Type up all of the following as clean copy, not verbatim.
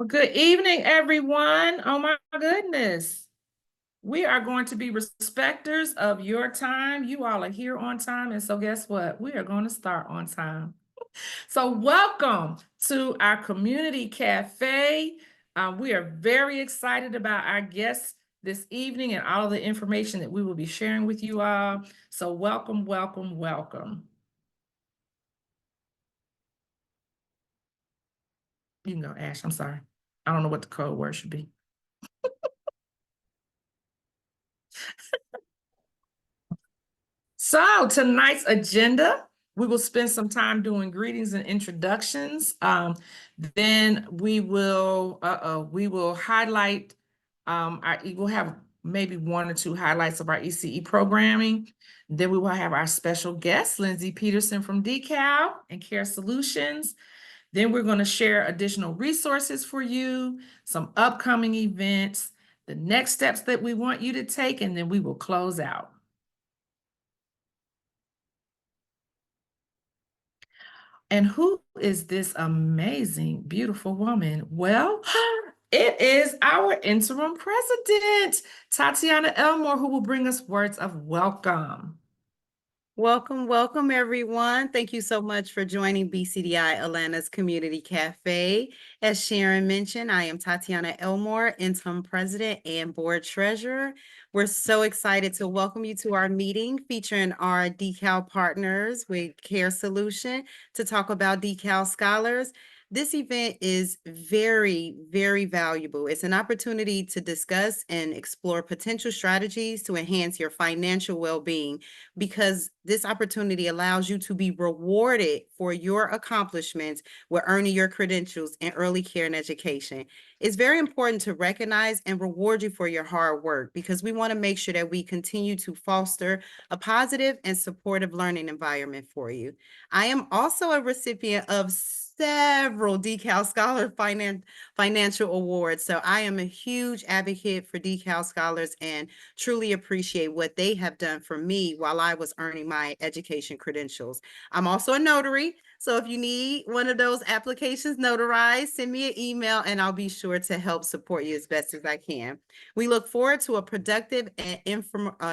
Well, good evening, everyone. Oh my goodness. We are going to be respecters of your time. You all are here on time. And so guess what? We are going to start on time. So welcome to our community cafe. We are very excited about our guests this evening and all of the information that we will be sharing with you all. So welcome, welcome, welcome. You can go, Ash. I'm sorry. I don't know what the code word should be. So tonight's agenda, we will spend some time doing greetings and introductions. Then we will highlight we'll have maybe one or two highlights of our ECE programming. Then we will have our special guest, Lindsey Peterson from DECAL and Care Solutions. Then we're going to share additional resources for you, some upcoming events, the next steps that we want you to take, and then we will close out. And who is this amazing, beautiful woman? Well, it is our interim president, Tatiana Elmore, who will bring us words of welcome. Welcome, welcome, everyone. Thank you so much for joining BCDI Atlanta's Community Cafe. As Sharon mentioned, I am Tatiana Elmore, interim president and board treasurer. We're so excited to welcome you to our meeting featuring our DECAL partners with Care Solution to talk about DECAL scholars. This event is very, very valuable. It's an opportunity to discuss and explore potential strategies to enhance your financial well-being, because this opportunity allows you to be rewarded for your accomplishments with earning your credentials in early care and education. It's very important to recognize and reward you for your hard work, because we want to make sure that we continue to foster a positive and supportive learning environment for you. I am also a recipient of several DECAL Scholar financial awards. So I am a huge advocate for DECAL Scholars and truly appreciate what they have done for me while I was earning my education credentials. I'm also a notary. So if you need one of those applications notarized, send me an email and I'll be sure to help support you as best as I can. We look forward to a productive and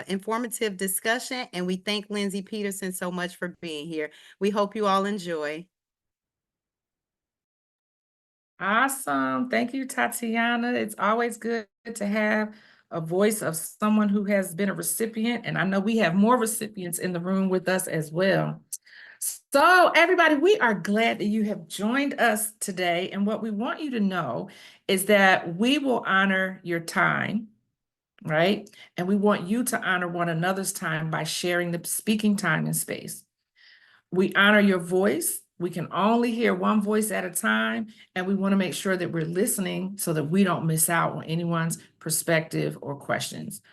informative discussion, and we thank Lindsey Peterson so much for being here. We hope you all enjoy. Awesome. Thank you, Tatiana. It's always good to have a voice of someone who has been a recipient. And I know we have more recipients in the room with us as well. So everybody, we are glad that you have joined us today. And what we want you to know is that we will honor your time, right? And we want you to honor one another's time by sharing the speaking time and space. We honor your voice. We can only hear one voice at a time, and we want to make sure that we're listening so that we don't miss out on anyone's perspective or questions.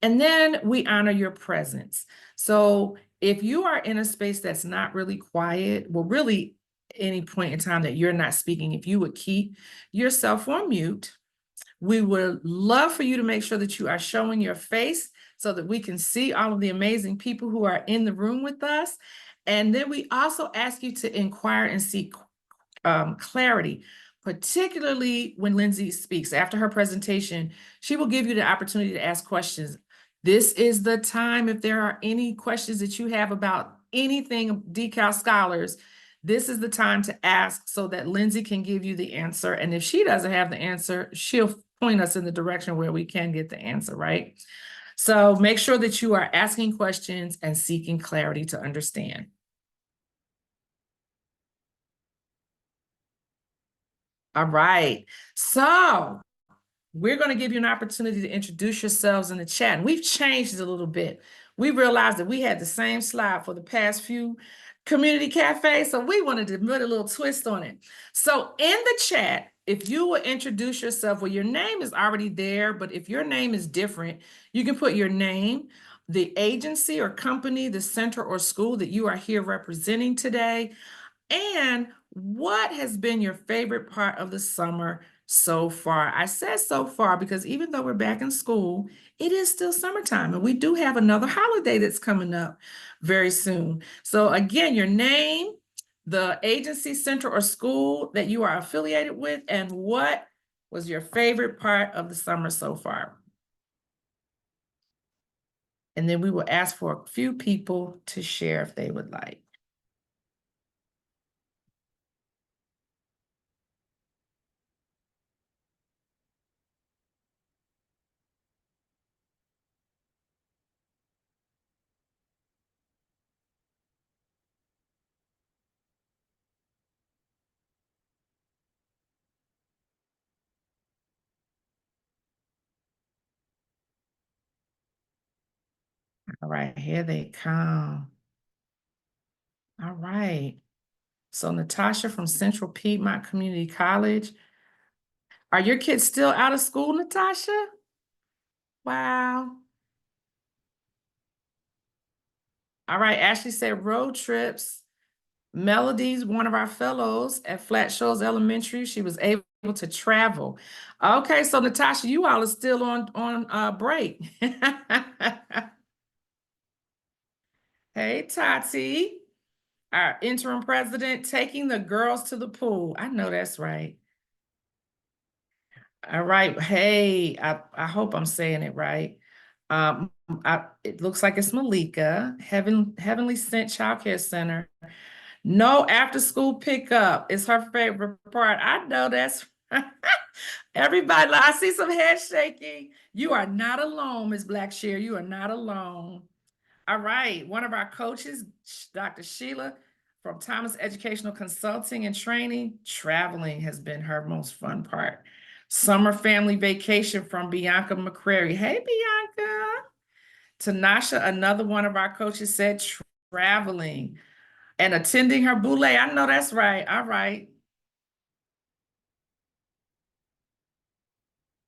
And then we honor your presence. So if you are in a space that's not really quiet, well, really any point in time that you're not speaking, if you would keep yourself on mute, we would love for you to make sure that you are showing your face so that we can see all of the amazing people who are in the room with us. And then we also ask you to inquire and seek clarity, particularly when Lindsey speaks. After her presentation, she will give you the opportunity to ask questions. This is the time, if there are any questions that you have about anything DECAL scholars, this is the time to ask so that Lindsey can give you the answer. And if she doesn't have the answer, she'll point us in the direction where we can get the answer, right? So make sure that you are asking questions and seeking clarity to understand. All right. So we're going to give you an opportunity to introduce yourselves in the chat. And we've changed it a little bit. We realized that we had the same slide for the past few community cafes, so we wanted to put a little twist on it. So in the chat, if you will introduce yourself, well, your name is already there, but if your name is different, you can put your name, the agency or company, the center or school that you are here representing today, and what has been your favorite part of the summer so far. I said so far because even though we're back in school, it is still summertime, and we do have another holiday that's coming up very soon. So again, your name, the agency, center, or school that you are affiliated with, and what was your favorite part of the summer so far? And then we will ask for a few people to share if they would like. All right, here they come. All right. So Natasha from Central Piedmont Community College. Are your kids still out of school, Natasha? Wow. All right, Ashley said road trips. Melody's one of our fellows at Flat Shoals Elementary. She was able to travel. Okay, so Natasha, you all are still on break. Hey, Tati, our interim president, taking the girls to the pool. I know that's right. All right. Hey, I hope I'm saying it right. It looks like it's Malika, Heavenly Sent Child Care Center. No after school pickup is her favorite part. I know that's everybody. I see some head shaking. You are not alone, Ms. Blackshear. You are not alone. All right. One of our coaches, Dr. Sheila from Thomas Educational Consulting and Training, traveling has been her most fun part. Summer family vacation from Bianca McCrary. Hey, Bianca. Tanasha, another one of our coaches, said traveling and attending her boule. I know that's right. All right.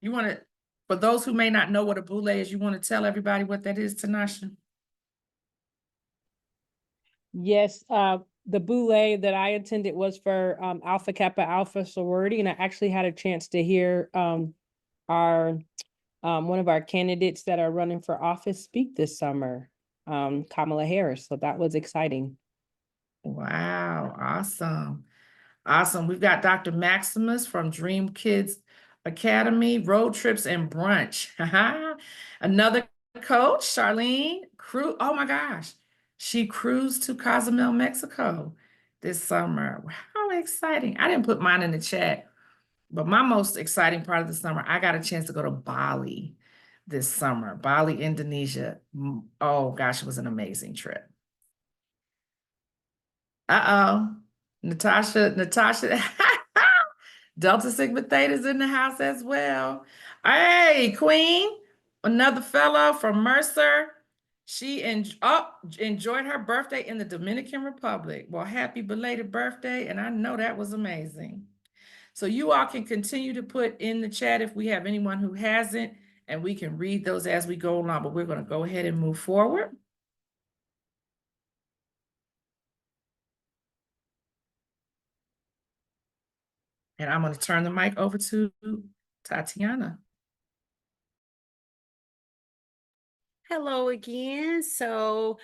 You want to, for those who may not know what a boule is, you want to tell everybody what that is, Tanasha? Yes, the boule that I attended was for Alpha Kappa Alpha sorority, and I actually had a chance to hear our one of our candidates that are running for office speak this summer, Kamala Harris. So that was exciting. Wow, awesome. Awesome. We've got Dr. Maximus from Dream Kids Academy, road trips and brunch. Another coach, Charlene, oh my gosh. She cruised to Cozumel, Mexico this summer. How exciting. I didn't put mine in the chat, but my most exciting part of the summer, I got a chance to go to Bali this summer, Bali, Indonesia. Oh gosh, it was an amazing trip. Uh-oh. Natasha, Delta Sigma Theta's in the house as well. Hey, Queen, another fellow from Mercer. She enjoyed her birthday in the Dominican Republic. Well, happy belated birthday, and I know that was amazing. So you all can continue to put in the chat if we have anyone who hasn't, and we can read those as we go along, but we're going to go ahead and move forward. And I'm going to turn the mic over to Tatiana. Hello again. So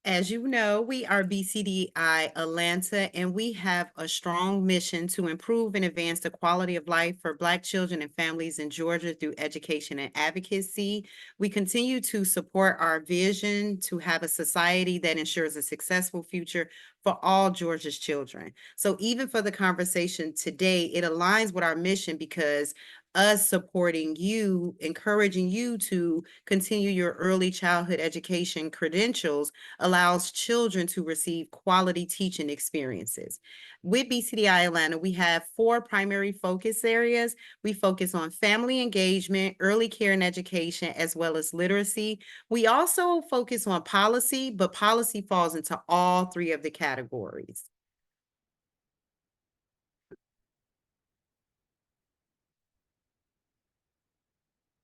as you know, we are BCDI Atlanta, and we have a strong mission to improve and advance the quality of life for Black children and families in Georgia through education and advocacy. We continue to support our vision to have a society that ensures a successful future for all Georgia's children. So even for the conversation today, it aligns with our mission because us supporting you, encouraging you to continue your early childhood education credentials allows children to receive quality teaching experiences. With BCDI Atlanta, we have 4 primary focus areas. We focus on family engagement, early care and education, as well as literacy. We also focus on policy, but policy falls into all 3 of the categories.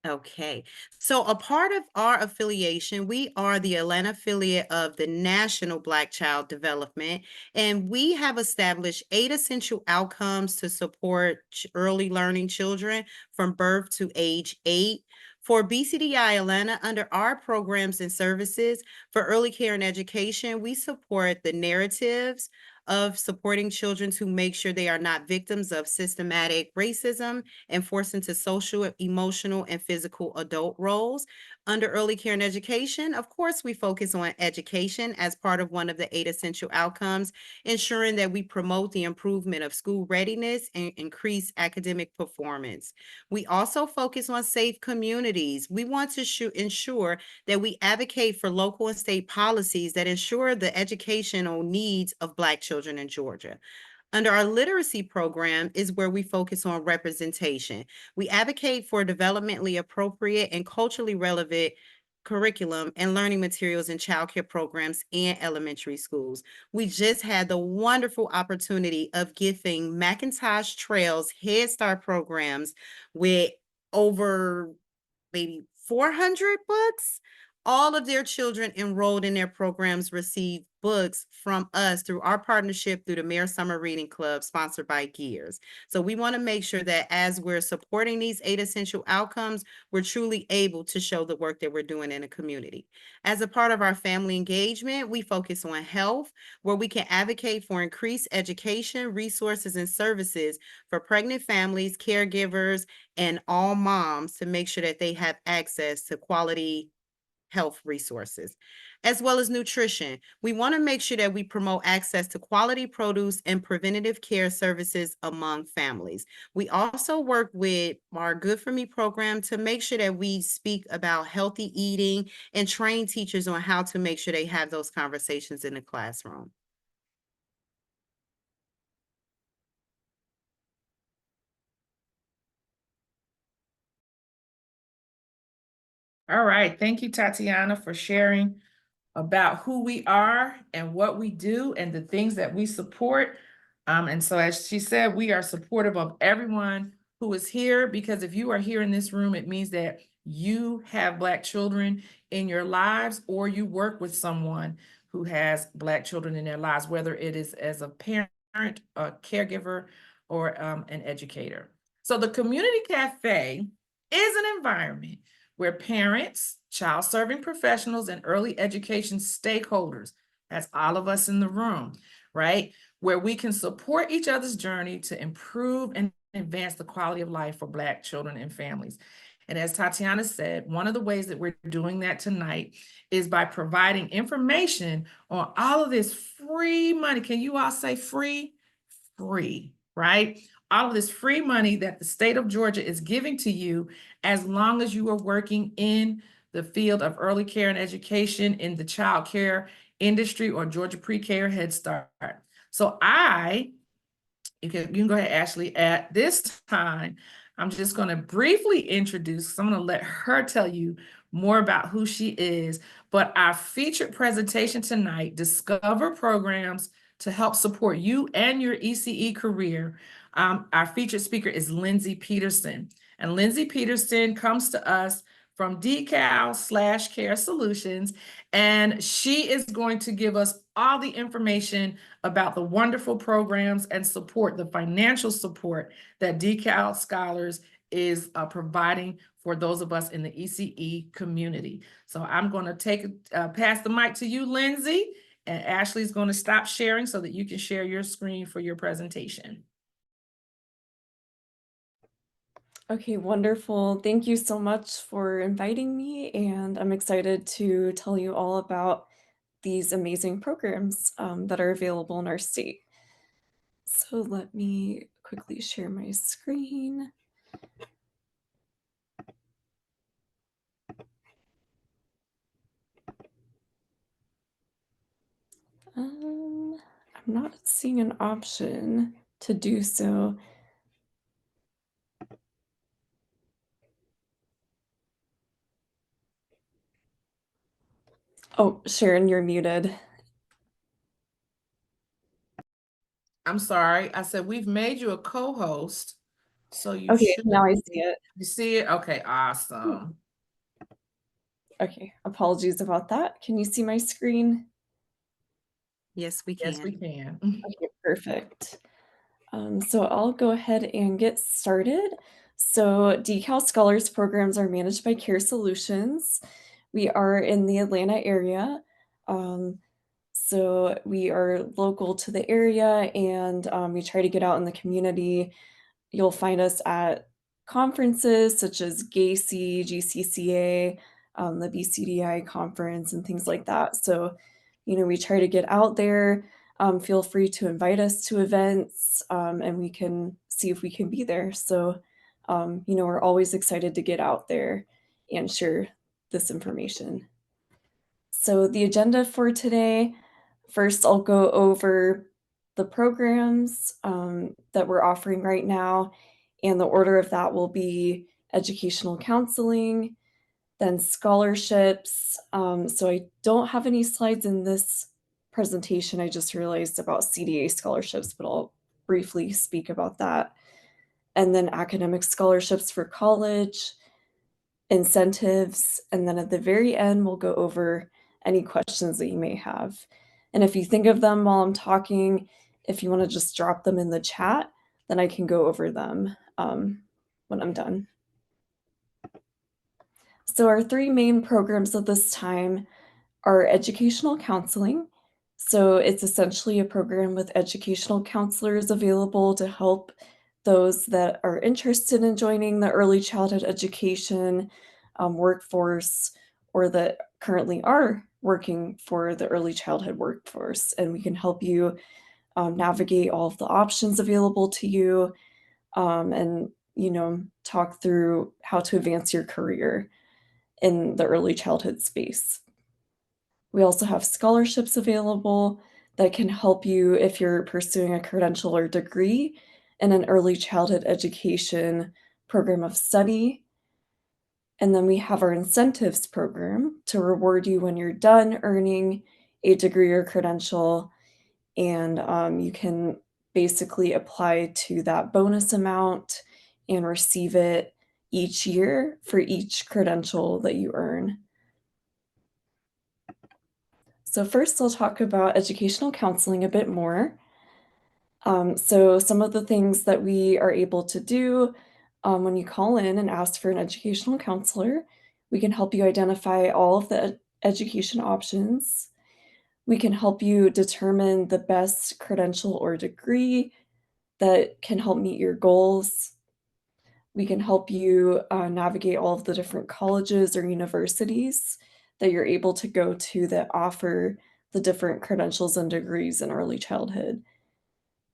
Okay, so a part of our affiliation, we are the Atlanta affiliate of the National Black Child Development, and we have established 8 essential outcomes to support early learning children from birth to age 8. For BCDI Atlanta, under our programs and services for early care and education, we support the narratives, of supporting children to make sure they are not victims of systematic racism and forced into social, emotional, and physical adult roles. Under early care and education, of course, we focus on education as part of one of the 8 essential outcomes, ensuring that we promote the improvement of school readiness and increase academic performance. We also focus on safe communities. We want to ensure that we advocate for local and state policies that ensure the educational needs of Black children in Georgia. Under our literacy program is where we focus on representation. We advocate for developmentally appropriate and culturally relevant curriculum and learning materials in childcare programs and elementary schools. We just had the wonderful opportunity of gifting McIntosh Trails Head Start programs with over maybe 400 books. All of their children enrolled in their programs received books from us through our partnership through the Mayor Summer Reading Club, sponsored by Gears. So we want to make sure that as we're supporting these 8 essential outcomes, we're truly able to show the work that we're doing in the community. As a part of our family engagement, we focus on health, where we can advocate for increased education, resources, and services for pregnant families, caregivers, and all moms to make sure that they have access to quality health resources, as well as nutrition. We want to make sure that we promote access to quality produce and preventative care services among families. We also work with our Good For Me program to make sure that we speak about healthy eating and train teachers on how to make sure they have those conversations in the classroom. All right. Thank you, Tatiana, for sharing about who we are and what we do and the things that we support. And so, as she said, we are supportive of everyone who is here, because if you are here in this room, it means that you have Black children in your lives, or you work with someone who has Black children in their lives, whether it is as a parent, a caregiver, or an educator. So the Community Cafe is an environment where parents, child serving professionals, and early education stakeholders, that's all of us in the room, right? Where we can support each other's journey to improve and advance the quality of life for Black children and families. And as Tatiana said, one of the ways that we're doing that tonight is by providing information on all of this free money. Can you all say free? Free, right? All of this free money that the state of Georgia is giving to you, as long as you are working in the field of early care and education in the child care industry or Georgia Pre-K or Head Start. So you can go ahead, Ashley. At this time, I'm just going to briefly introduce, because I'm going to let her tell you more about who she is. But our featured presentation tonight, Discover Programs to Help Support You and Your ECE Career. Our featured speaker is Lindsey Peterson. And Lindsey Peterson comes to us from DECAL/Care Solutions, and she is going to give us all the information about the wonderful programs and support, the financial support that DECAL Scholars is providing for those of us in the ECE community. So I'm going to pass the mic to you, Lindsey, and Ashley's going to stop sharing so that you can share your screen for your presentation. Okay, wonderful. Thank you so much for inviting me, and I'm excited to tell you all about these amazing programs that are available in our state. So let me quickly share my screen. I'm not seeing an option to do so. Oh, Sharon, you're muted. I'm sorry. I said we've made you a co-host, so you Okay, should. now I see it. You see it? Okay, awesome. Okay, apologies about that. Can you see my screen? Yes, we can. Yes, we can. Okay, perfect. So I'll go ahead and get started. So DECAL Scholars programs are managed by Care Solutions. We are in the Atlanta area. So we are local to the area, and we try to get out in the community. You'll find us at conferences such as GACE, GCCA, the BCDI conference, and things like that. So, we try to get out there. Feel free to invite us to events, and we can see if we can be there. So, we're always excited to get out there and share this information. So the agenda for today, first I'll go over the programs that we're offering right now, and the order of that will be educational counseling, then scholarships. So I don't have any slides in this presentation. I just realized about CDA scholarships, but I'll briefly speak about that. And then academic scholarships for college, incentives, and then at the very end, we'll go over any questions that you may have. And if you think of them while I'm talking, if you want to just drop them in the chat, then I can go over them when I'm done. So our three main programs at this time are educational counseling. So it's essentially a program with educational counselors available to help those that are interested in joining the early childhood education workforce, or that currently are working for the early childhood workforce. And we can help you navigate all of the options available to you, and talk through how to advance your career in the early childhood space. We also have scholarships available that can help you if you're pursuing a credential or degree in an early childhood education program of study. And then we have our incentives program to reward you when you're done earning a degree or credential. And you can basically apply to that bonus amount and receive it each year for each credential that you earn. So first, I'll talk about educational counseling a bit more. So some of the things that we are able to do when you call in and ask for an educational counselor, we can help you identify all of the education options. We can help you determine the best credential or degree that can help meet your goals. We can help you navigate all of the different colleges or universities that you're able to go to that offer the different credentials and degrees in early childhood.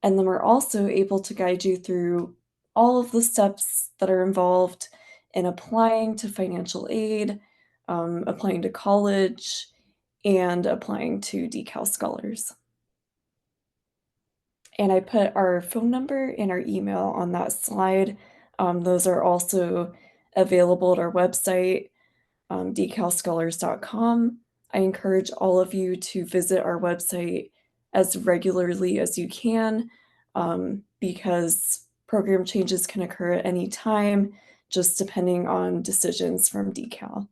And then we're also able to guide you through all of the steps that are involved in applying to financial aid, applying to college, and applying to DECAL scholars. And I put our phone number and our email on that slide. Those are also available at our website, decalscholars.com. I encourage all of you to visit our website as regularly as you can, because program changes can occur at any time, just depending on decisions from DECAL.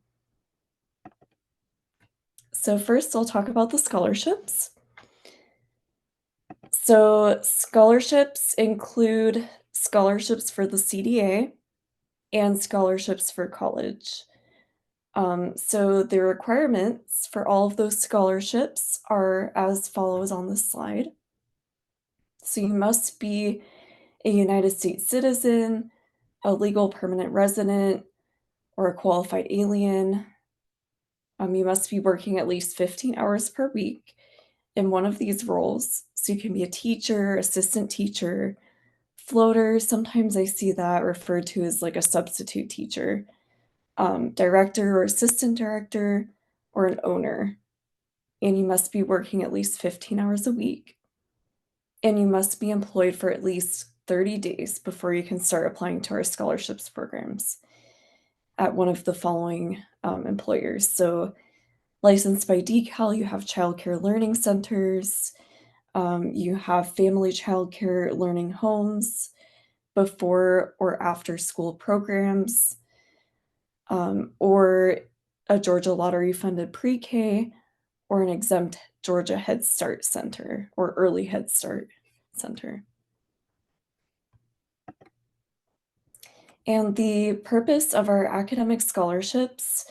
So first, I'll talk about the scholarships. So scholarships include scholarships for the CDA and scholarships for college. So the requirements for all of those scholarships are as follows on this slide. So you must be a United States citizen, a legal permanent resident, or a qualified alien. You must be working at least 15 hours per week in one of these roles. So you can be a teacher, assistant teacher, floater. Sometimes I see that referred to as like a substitute teacher, director or assistant director, or an owner. And you must be working at least 15 hours a week. And you must be employed for at least 30 days before you can start applying to our scholarships programs at one of the following employers. So licensed by DECAL, you have childcare learning centers, you have family childcare learning homes, before or after school programs, or a Georgia Lottery funded pre-K, or an exempt Georgia Head Start Center or Early Head Start Center. And the purpose of our academic scholarships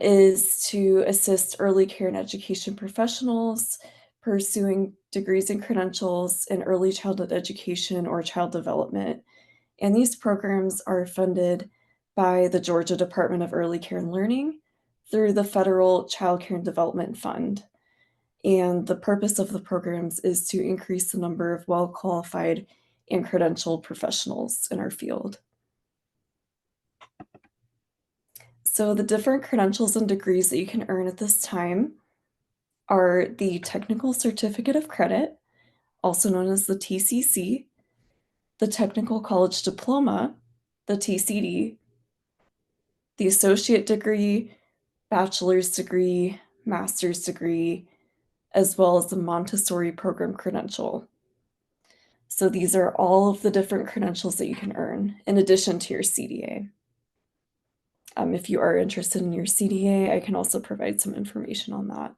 is to assist early care and education professionals pursuing degrees and credentials in early childhood education or child development. And these programs are funded by the Georgia Department of Early Care and Learning through the Federal Child Care and Development Fund. And the purpose of the programs is to increase the number of well-qualified and credentialed professionals in our field. So the different credentials and degrees that you can earn at this time are the Technical Certificate of Credit, also known as the TCC, the Technical College Diploma, the TCD, the Associate Degree, Bachelor's Degree, Master's Degree, as well as the Montessori Program Credential. So these are all of the different credentials that you can earn in addition to your CDA. If you are interested in your CDA, I can also provide some information on that.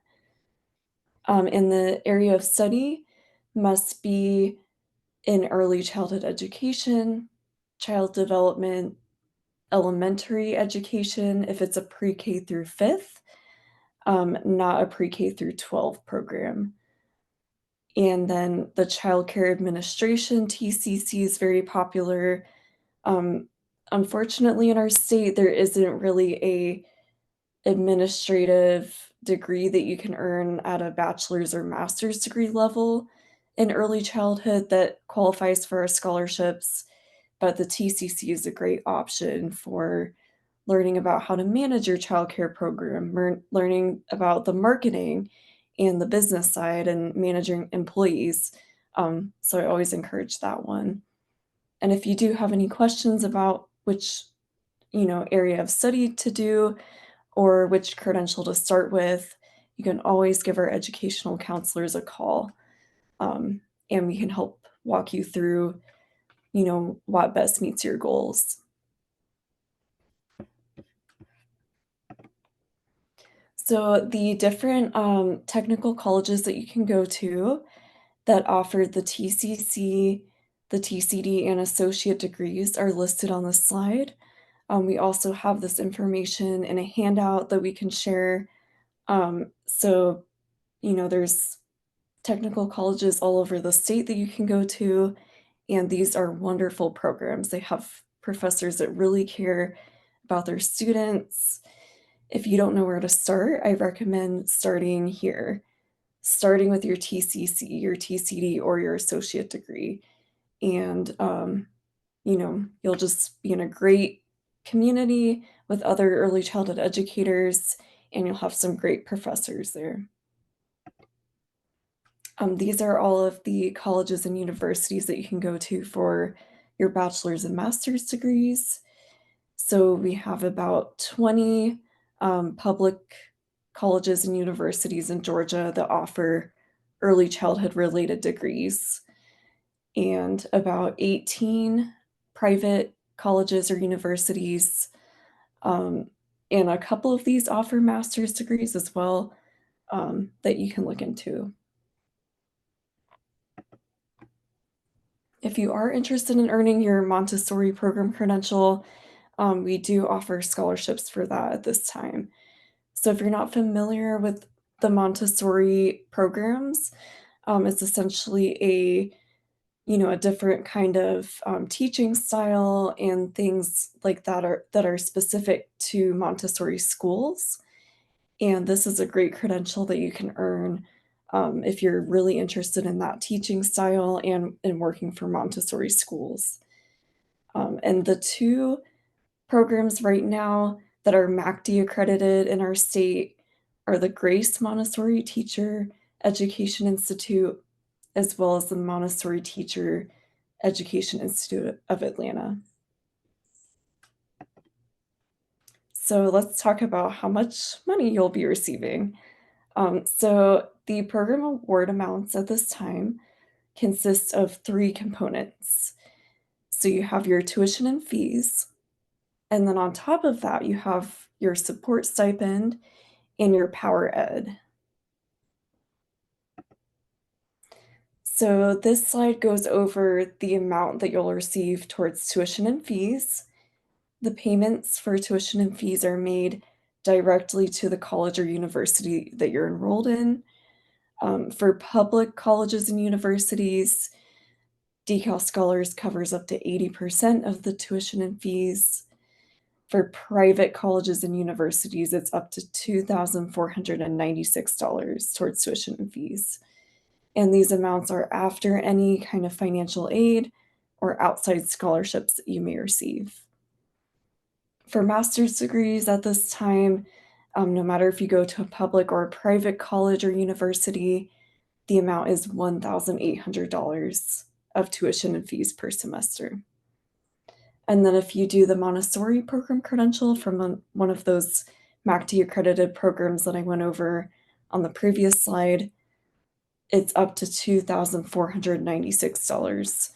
In the area of study must be in early childhood education, child development, elementary education, if it's a pre-K through 5th, not a pre-K through 12 program. And then the child care administration, TCC, is very popular. Unfortunately, in our state, there isn't really a administrative degree that you can earn at a bachelor's or master's degree level in early childhood that qualifies for our scholarships, but the TCC is a great option for learning about how to manage your childcare program, learning about the marketing and the business side and managing employees. So I always encourage that one. And if you do have any questions about which, area of study to do or which credential to start with, you can always give our educational counselors a call, and we can help walk you through, what best meets your goals. So the different technical colleges that you can go to that offer the TCC, the TCD, and associate degrees are listed on the slide. We also have this information in a handout that we can share. So, there's technical colleges all over the state that you can go to, and these are wonderful programs. They have professors that really care about their students. If you don't know where to start, I recommend starting here, starting with your TCC, your TCD, or your associate degree. And, you'll just be in a great community with other early childhood educators, and you'll have some great professors there. These are all of the colleges and universities that you can go to for your bachelor's and master's degrees. So we have about 20 public colleges and universities in Georgia that offer early childhood related degrees, and about 18 private colleges or universities. And a couple of these offer master's degrees as well, that you can look into. If you are interested in earning your Montessori program credential, we do offer scholarships for that at this time. So if you're not familiar with the Montessori programs, it's essentially a different kind of teaching style and things like that are specific to Montessori schools. And this is a great credential that you can earn if you're really interested in that teaching style and working for Montessori schools. And the two programs right now that are MACD accredited in our state are the Grace Montessori Teacher Education Institute, as well as the Montessori Teacher Education Institute of Atlanta. So let's talk about how much money you'll be receiving. So the program award amounts at this time consist of 3 components. So you have your tuition and fees, and then on top of that, you have your support stipend and your power ed. So this slide goes over the amount that you'll receive towards tuition and fees. The payments for tuition and fees are made directly to the college or university that you're enrolled in. For public colleges and universities, DECAL Scholars covers up to 80% of the tuition and fees. For private colleges and universities, it's up to $2,496 towards tuition and fees. And these amounts are after any kind of financial aid or outside scholarships that you may receive. For master's degrees at this time, no matter if you go to a public or a private college or university, the amount is $1,800 of tuition and fees per semester. And then if you do the Montessori program credential from one of those MACD accredited programs that I went over on the previous slide, it's up to $2,496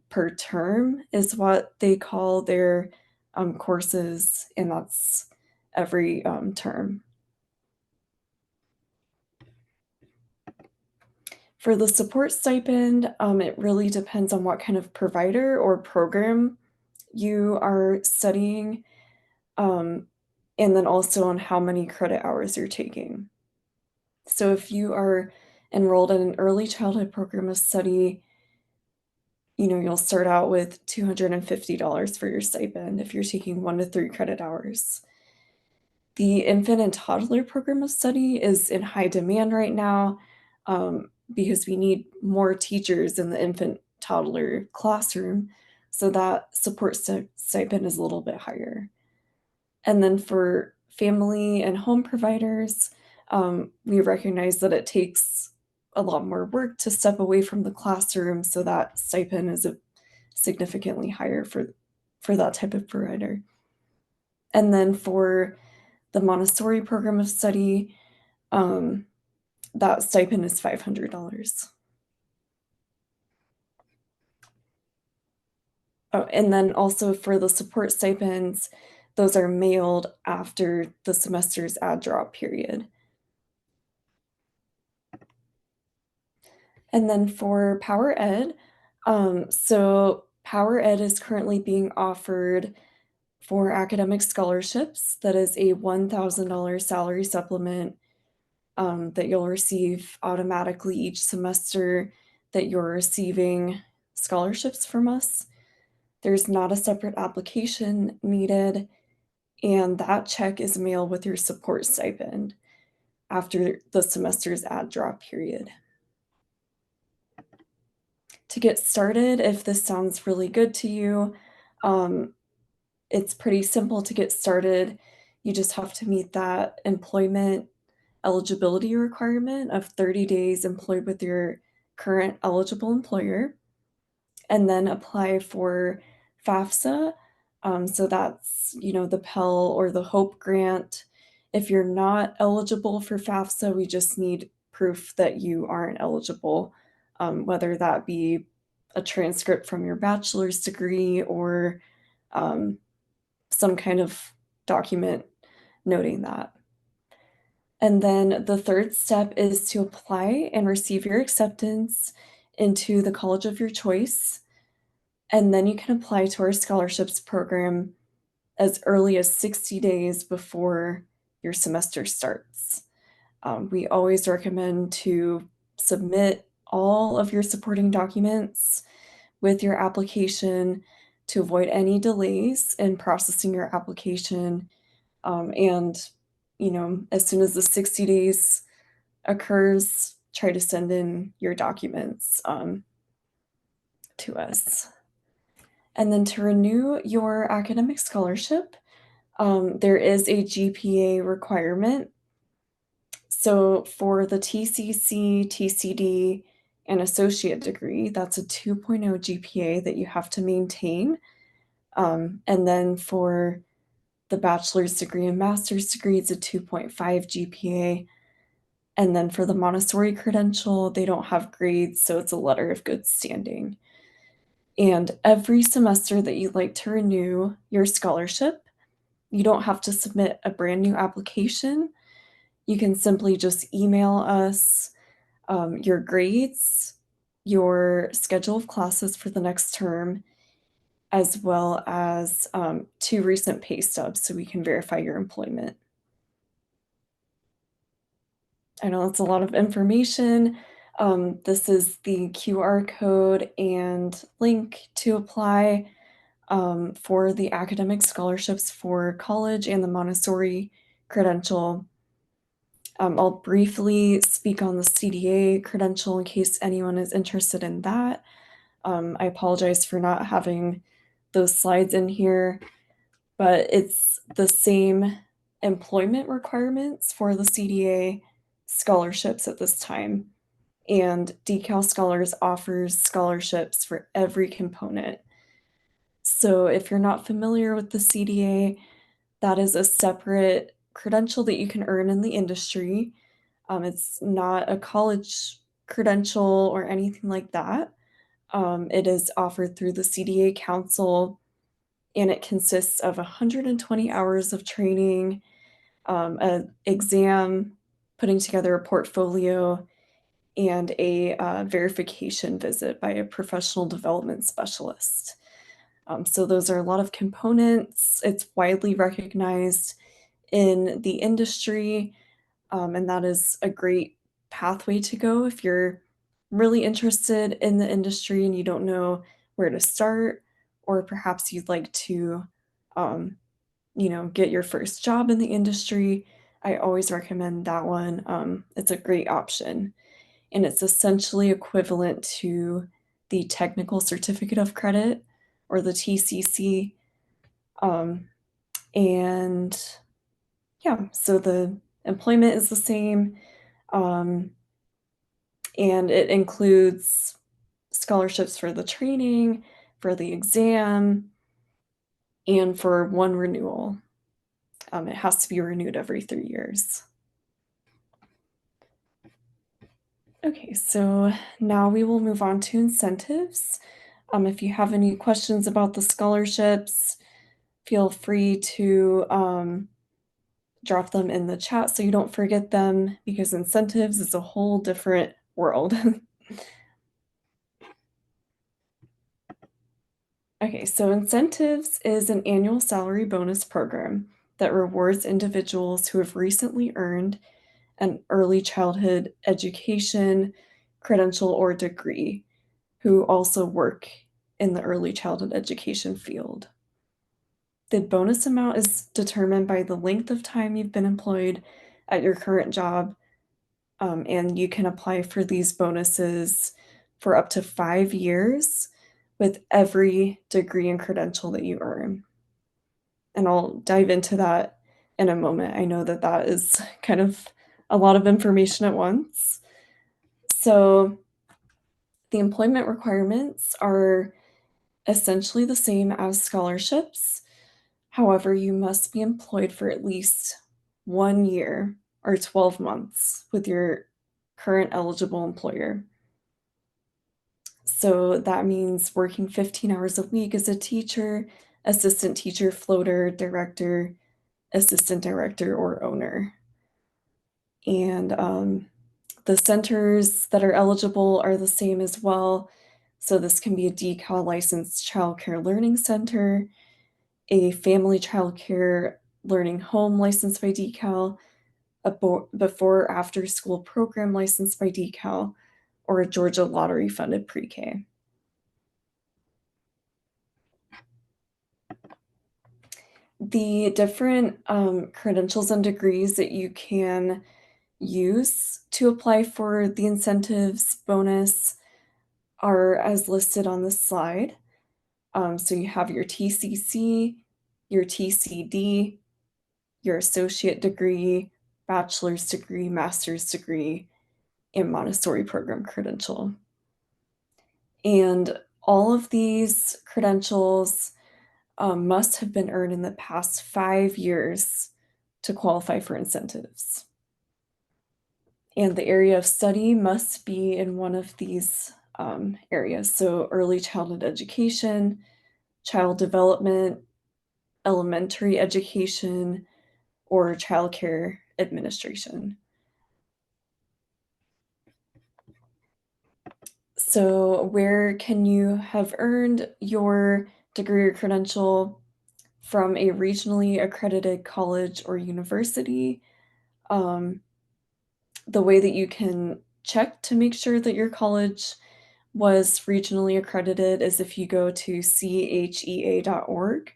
per term is what they call their courses, and that's every term. For the support stipend, it really depends on what kind of provider or program you are studying, and then also on how many credit hours you're taking. So if you are enrolled in an early childhood program of study, you'll start out with $250 for your stipend if you're taking 1 to 3 credit hours. The infant and toddler program of study is in high demand right now because we need more teachers in the infant toddler classroom, so that support stipend is a little bit higher. And then for family and home providers, we recognize that it takes a lot more work to step away from the classroom, so that stipend is significantly higher for that type of provider. And then for the Montessori program of study, that stipend is $500. Oh, and then also for the support stipends, those are mailed after the semester's add drop period. And then for Power Ed, so Power Ed is currently being offered for academic scholarships. That is a $1,000 salary supplement that you'll receive automatically each semester that you're receiving scholarships from us. There's not a separate application needed, and that check is mailed with your support stipend after the semester's add drop period. To get started, if this sounds really good to you, it's pretty simple to get started. You just have to meet that employment eligibility requirement of 30 days employed with your current eligible employer, and then apply for FAFSA. So that's, the Pell or the HOPE grant. If you're not eligible for FAFSA, we just need proof that you aren't eligible, whether that be a transcript from your bachelor's degree or some kind of document noting that. And then the third step is to apply and receive your acceptance into the college of your choice. And then you can apply to our scholarships program as early as 60 days before your semester starts. We always recommend to submit all of your supporting documents with your application to avoid any delays in processing your application. And as soon as the 60 days occurs, try to send in your documents to us. And then to renew your academic scholarship, there is a GPA requirement. So for the TCC, TCD, and associate degree, that's a 2.0 GPA that you have to maintain. And then for the bachelor's degree and master's degree, it's a 2.5 GPA. And then for the Montessori credential, they don't have grades, so it's a letter of good standing. And every semester that you'd like to renew your scholarship, you don't have to submit a brand new application. You can simply just email us your grades, your schedule of classes for the next term, as well as 2 recent pay stubs so we can verify your employment. I know that's a lot of information. This is the QR code and link to apply for the academic scholarships for college and the Montessori credential. I'll briefly speak on the CDA credential in case anyone is interested in that. I apologize for not having those slides in here, but it's the same employment requirements for the CDA scholarships at this time. And DECAL Scholars offers scholarships for every component. So if you're not familiar with the CDA, that is a separate credential that you can earn in the industry. It's not a college credential or anything like that. It is offered through the CDA Council, and it consists of 120 hours of training, an exam, putting together a portfolio, and a verification visit by a professional development specialist. So those are a lot of components. It's widely recognized in the industry, and that is a great pathway to go if you're really interested in the industry and you don't know where to start, or perhaps you'd like to, get your first job in the industry. I always recommend that one. It's a great option, and it's essentially equivalent to the Technical Certificate of Credit or the TCC. And yeah, so the employment is the same. Um, and it includes scholarships for the training, for the exam, and for one renewal. It has to be renewed every 3 years. Okay, so now we will move on to incentives. If you have any questions about the scholarships, feel free to drop them in the chat so you don't forget them, because incentives is a whole different world. Okay, so incentives is an annual salary bonus program that rewards individuals who have recently earned an early childhood education, credential, or degree, who also work in the early childhood education field. The bonus amount is determined by the length of time you've been employed at your current job, and you can apply for these bonuses for up to 5 years with every degree and credential that you earn. And I'll dive into that in a moment. I know that that is kind of a lot of information at once. So the employment requirements are essentially the same as scholarships. However, you must be employed for at least 1 year or 12 months with your current eligible employer. So that means working 15 hours a week as a teacher, assistant teacher, floater, director, assistant director, or owner. And the centers that are eligible are the same as well. So this can be a DECAL licensed childcare learning center, a family childcare learning home licensed by DECAL, a before or after school program licensed by DECAL, or a Georgia lottery funded pre-K. The different credentials and degrees that you can use to apply for the incentives bonus are as listed on the slide. So you have your TCC, your TCD, your associate degree, bachelor's degree, master's degree, and Montessori program credential. And all of these credentials must have been earned in the past 5 years to qualify for incentives. And the area of study must be in one of these areas. So early childhood education, child development, elementary education, or childcare administration. So where can you have earned your degree or credential? From a regionally accredited college or university, the way that you can check to make sure that your college was regionally accredited is if you go to chea.org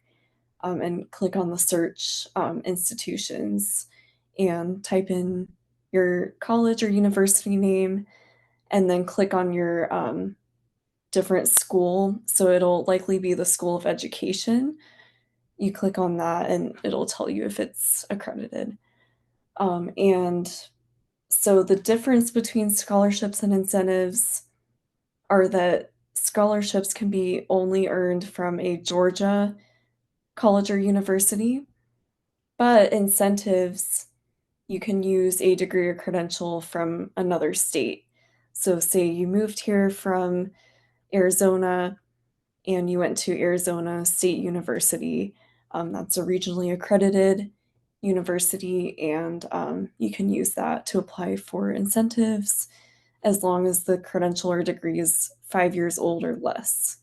and click on the search institutions and type in your college or university name and then click on your different school. So it'll likely be the School of Education. You click on that and it'll tell you if it's accredited. And so the difference between scholarships and incentives are that scholarships can be only earned from a Georgia college or university, but incentives, you can use a degree or credential from another state. So say you moved here from Arizona and you went to Arizona State University. That's a regionally accredited university, and you can use that to apply for incentives as long as the credential or degree is 5 years old or less.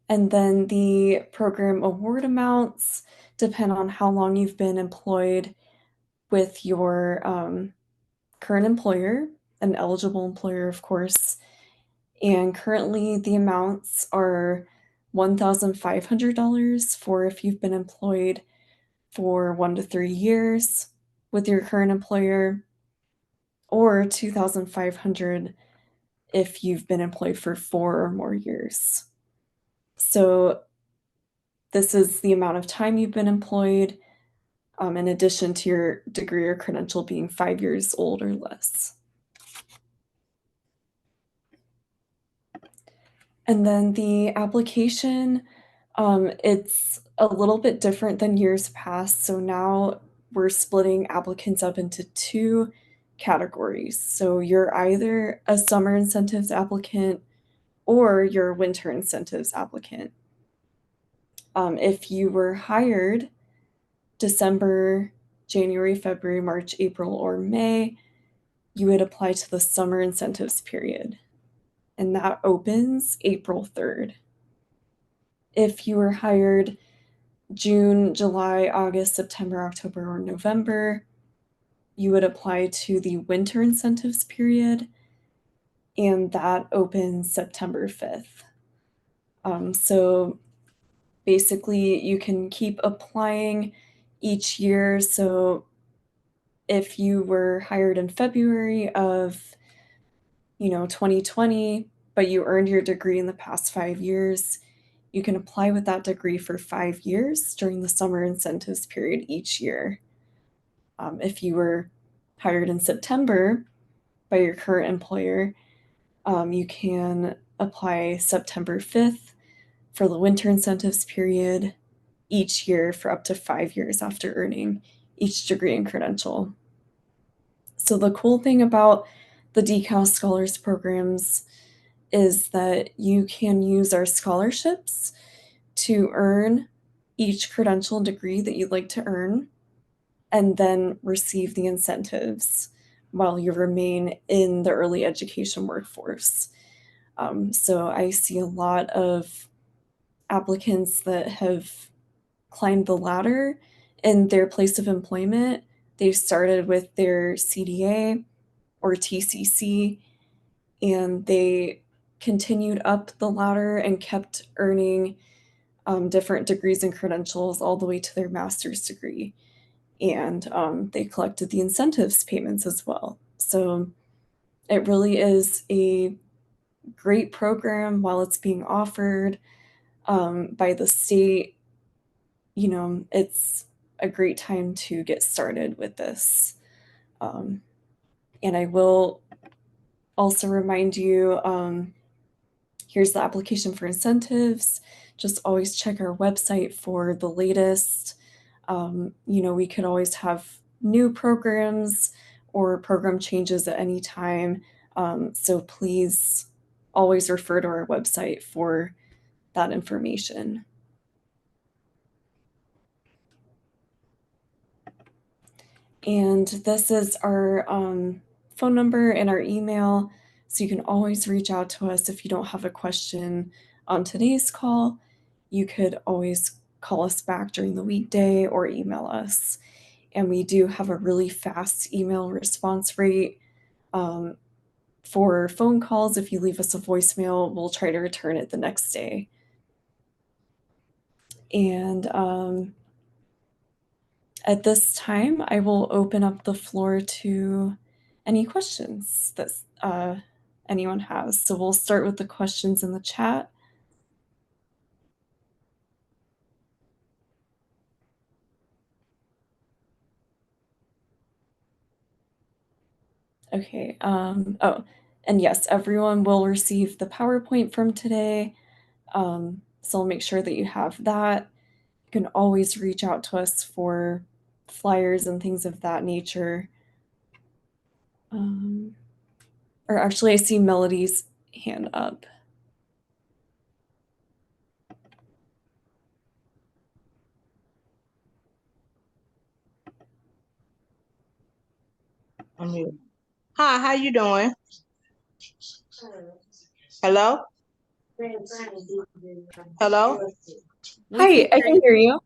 And then the program award amounts depend on how long you've been employed with your current employer, an eligible employer, of course. And currently the amounts are $1,500 for if you've been employed for 1 to 3 years with your current employer, or $2,500 if you've been employed for 4 or more years. So this is the amount of time you've been employed, in addition to your degree or credential being 5 years old or less. And then the application, it's a little bit different than years past. So now we're splitting applicants up into 2 categories. So you're either a summer incentives applicant or you're a winter incentives applicant. If you were hired December, January, February, March, April, or May, you would apply to the summer incentives period, and that opens April 3rd. If you were hired June, July, August, September, October, or November, you would apply to the winter incentives period, and that opens September 5th. So basically, you can keep applying each year. So if you were hired in February of 2020, but you earned your degree in the past 5 years, you can apply with that degree for 5 years during the summer incentives period each year. If you were hired in September by your current employer, you can apply September 5th for the winter incentives period each year for up to 5 years after earning each degree and credential. So the cool thing about the DECAL Scholars programs is that you can use our scholarships to earn each credential and degree that you'd like to earn, and then receive the incentives while you remain in the early education workforce. So I see a lot of applicants that have climbed the ladder in their place of employment. They started with their CDA or TCC, and they continued up the ladder and kept earning different degrees and credentials all the way to their master's degree. And they collected the incentives payments as well. So it really is a great program while it's being offered by the state. It's a great time to get started with this. And I will also remind you, here's the application for incentives. Just always check our website for the latest. We could always have new programs or program changes at any time. So please always refer to our website for that information. And this is our phone number and our email. So you can always reach out to us if you don't have a question on today's call. You could always call us back during the weekday or email us. and we do have a really fast email response rate. For phone calls, if you leave us a voicemail, we'll try to return it the next day. And at this time, I will open up the floor to any questions that anyone has. So we'll start with the questions in the chat. Okay. Oh, and yes, everyone will receive the PowerPoint from today. So I'll make sure that you have that. You can always reach out to us for flyers and things of that nature. Or actually, I see Melody's hand up. Hi, how you doing? Hello? Hello? Hi, I can hear you.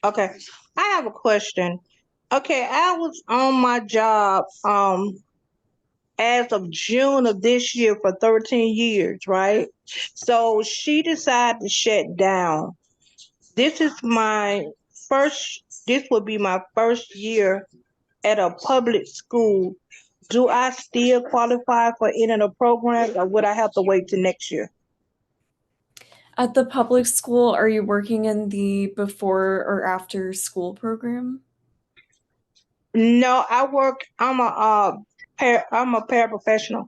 Okay. I have a question. Okay, I was on my job as of June of this year for 13 years, right? So she decided to shut down. This would be my first year at a public school. Do I still qualify for any of the programs, or would I have to wait till next year? At the public school, are you working in the before or after school program? No, I'm a paraprofessional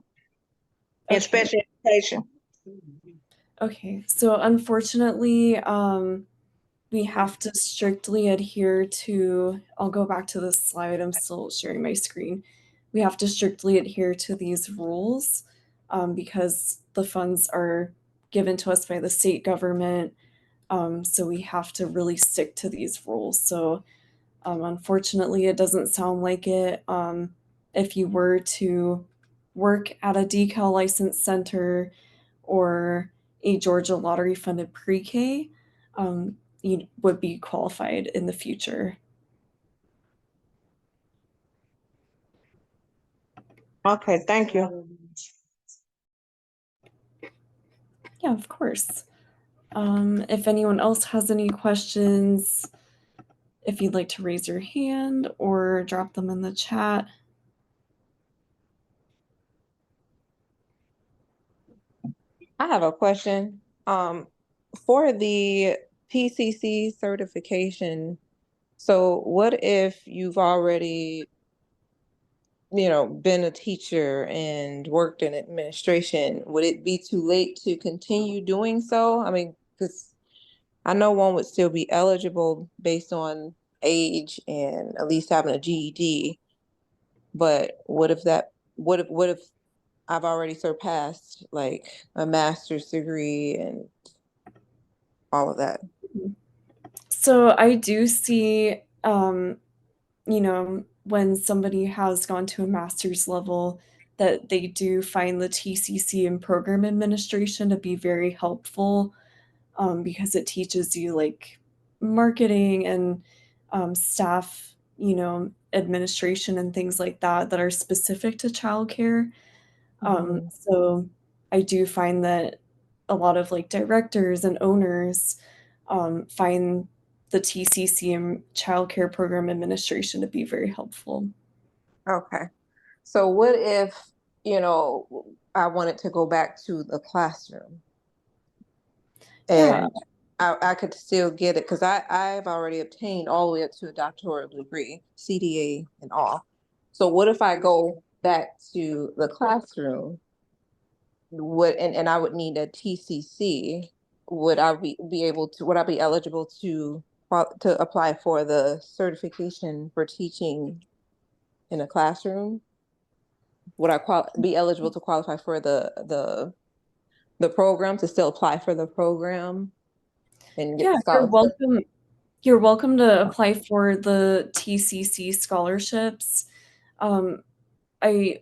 in Okay. special education. Okay, so unfortunately, we have to strictly adhere to, I'll go back to this slide, I'm still sharing my screen. We have to strictly adhere to these rules because the funds are given to us by the state government. So we have to really stick to these rules. So unfortunately, it doesn't sound like it. If you were to work at a DECAL license center or a Georgia lottery funded pre-K, you would be qualified in the future. Okay, thank you. Yeah, of course. If anyone else has any questions, if you'd like to raise your hand or drop them in the chat. I have a question. For the PCC certification, so what if you've already, been a teacher and worked in administration? Would it be too late to continue doing so? I mean, because I know one would still be eligible based on age and at least having a GED, but what if I've already surpassed like a master's degree and all of that? So I do see, when somebody has gone to a master's level, that they do find the TCC and program administration to be very helpful because it teaches you like marketing and staff, administration and things like that that are specific to childcare. So I do find that a lot of like directors and owners find the TCC and childcare program administration to be very helpful. Okay. So what if, I wanted to go back to the classroom Yeah. and I could still get it because I've already obtained all the way up to a doctoral degree, CDA and all. So what if I go back to the classroom? And I would need a TCC. Would I be eligible to apply for the certification for teaching in a classroom? Would I be eligible to qualify for the program, to still apply for the program and get Yeah, the scholarship? You're welcome to apply for the TCC scholarships. I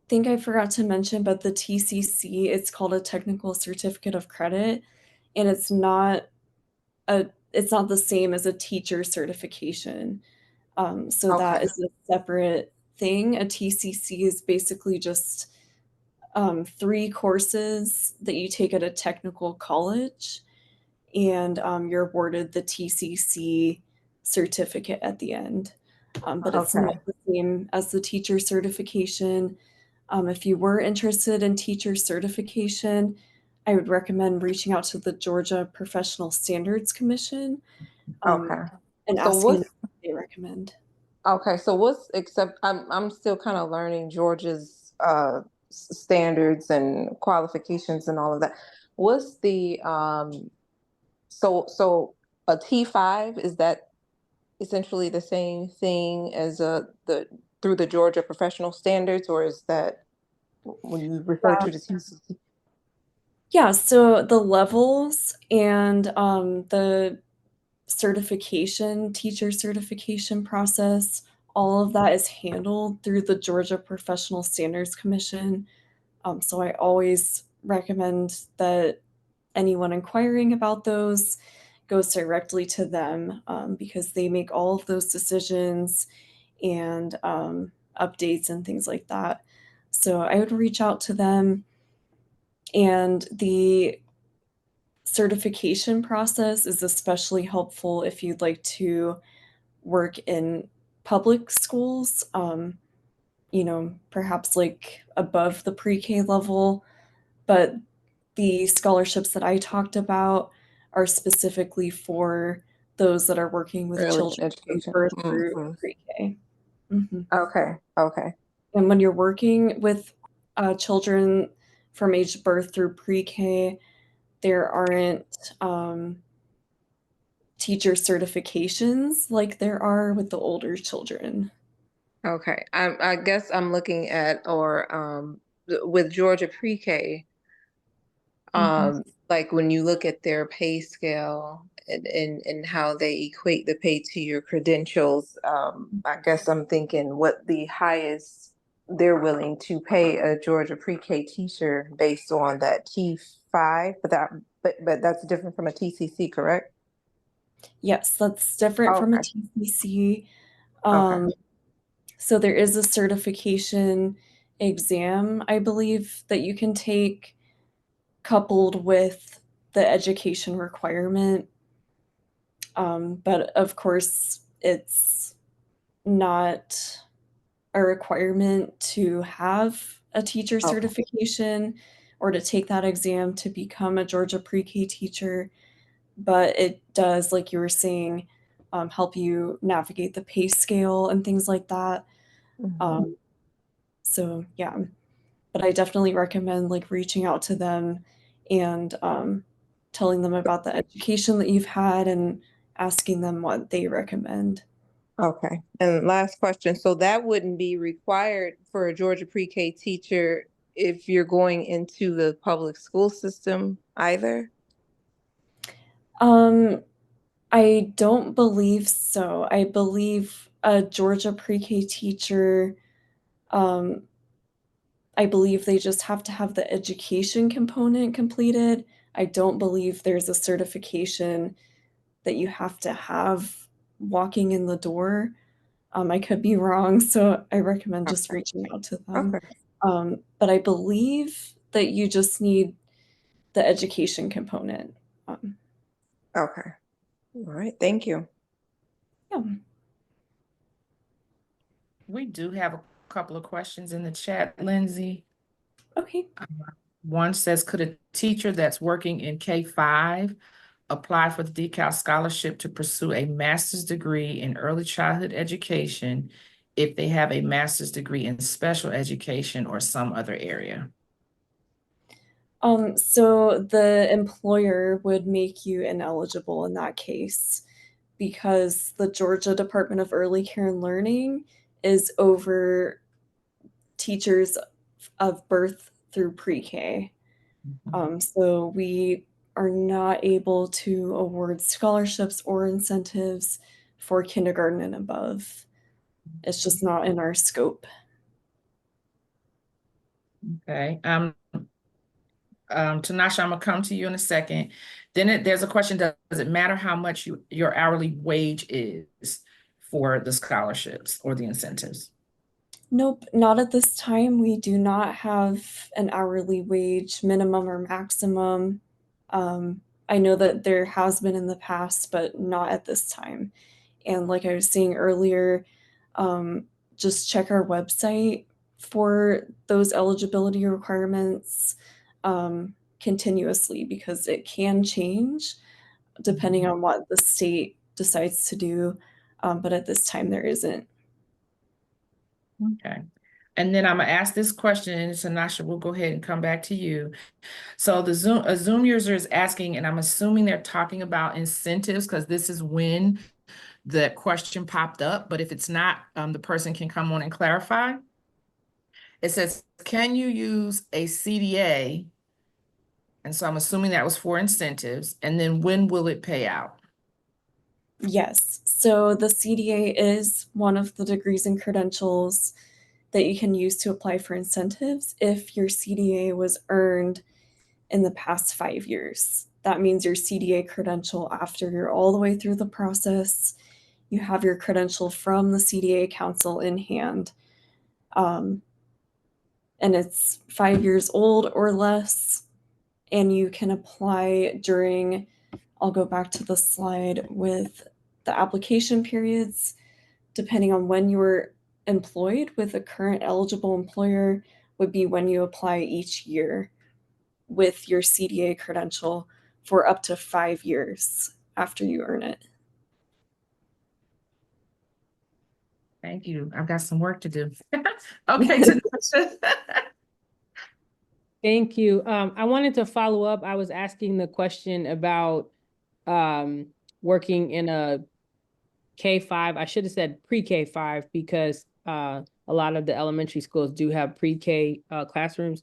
think I forgot to mention, but the TCC, it's called a Technical Certificate of Credit, and it's not the same as a teacher certification. So that Okay. is a separate thing. A TCC is basically just 3 courses that you take at a technical college, and you're awarded the TCC certificate at the end. But it's not Okay. the same as the teacher certification. If you were interested in teacher certification, I would recommend reaching out to the Georgia Professional Standards Commission, Okay. and So asking what's what they recommend. okay, so except I'm still kind of learning Georgia's standards and qualifications and all of that. What's the so a T5, is that essentially the same thing as the through the Georgia professional standards, or is that when you refer to the TCC? Yeah, so the levels and the certification, teacher certification process, all of that is handled through the Georgia Professional Standards Commission. So I always recommend that anyone inquiring about those goes directly to them, because they make all of those decisions and updates and things like that. So I would reach out to them, and the certification process is especially helpful if you'd like to work in public schools, perhaps like above the pre-K level. But the scholarships that I talked about are specifically for those that are working with Early children from education. birth through Mhm. pre-K. Mhm. Okay. Okay. And when you're working with children from age birth through pre-K, there aren't teacher certifications like there are with the older children. Okay. I guess I'm looking at, or with Georgia pre-K, Mhm. like when you look at their pay scale and how they equate the pay to your credentials, I guess I'm thinking what the highest they're willing to pay a Georgia pre-K teacher based on that T5, but that's different from a TCC, correct? Yes, that's different from a Okay. TCC. Okay. So there is a certification exam, I believe, that you can take coupled with the education requirement. But of course, it's not a requirement to have a teacher Okay. certification or to take that exam to become a Georgia pre-K teacher, but it does, like you were saying, help you navigate the pay scale and things like that. Mhm. Um, so yeah, but I definitely recommend like reaching out to them and telling them about the education that you've had and asking them what they recommend. Okay. And last question. So that wouldn't be required for a Georgia pre-K teacher if you're going into the public school system either? Um, I don't believe so. I believe a Georgia pre-K teacher, um, I believe they just have to have the education component completed. I don't believe there's a certification that you have to have walking in the door. I could be wrong, so I recommend just Okay. reaching out to them. Okay. But I believe that you just need the education component. Um, Okay. All right. Thank you. yeah. We do have a couple of questions in the chat, Lindsay. Okay. One says, could a teacher that's working in K-5 apply for the DECAL scholarship to pursue a master's degree in early childhood education if they have a master's degree in special education or some other area? So the employer would make you ineligible in that case because the Georgia Department of Early Care and Learning is over teachers of birth through pre-K. So we are not able to award scholarships or incentives for kindergarten and above. It's just not in our scope. Okay. Tanasha, I'm gonna come to you in a second. Then there's a question, does it matter how much your hourly wage is for the scholarships or the incentives? Nope, not at this time. We do not have an hourly wage minimum or maximum. I know that there has been in the past, but not at this time. And like I was saying earlier, just check our website for those eligibility requirements continuously, because it can change depending on what the state decides to do. But at this time, there isn't. Okay. And then I'm gonna ask this question, and Sanasha, we'll go ahead and come back to you. So a Zoom user is asking, and I'm assuming they're talking about incentives, because this is when the question popped up, but if it's not, the person can come on and clarify. It says, can you use a CDA? And so I'm assuming that was for incentives, and then when will it pay out? Yes. So the CDA is one of the degrees and credentials that you can use to apply for incentives if your CDA was earned in the past 5 years. That means your CDA credential, after you're all the way through the process, you have your credential from the CDA Council in hand. And it's 5 years old or less, and you can apply during, I'll go back to the slide with the application periods, depending on when you were employed with a current eligible employer, would be when you apply each year with your CDA credential for up to 5 years after you earn it. Thank you. I've got some work to do. Okay, Tanisha. Thank you. I wanted to follow up. I was asking the question about working in a K-5. I should have said pre-K-5, because a lot of the elementary schools do have pre-K classrooms.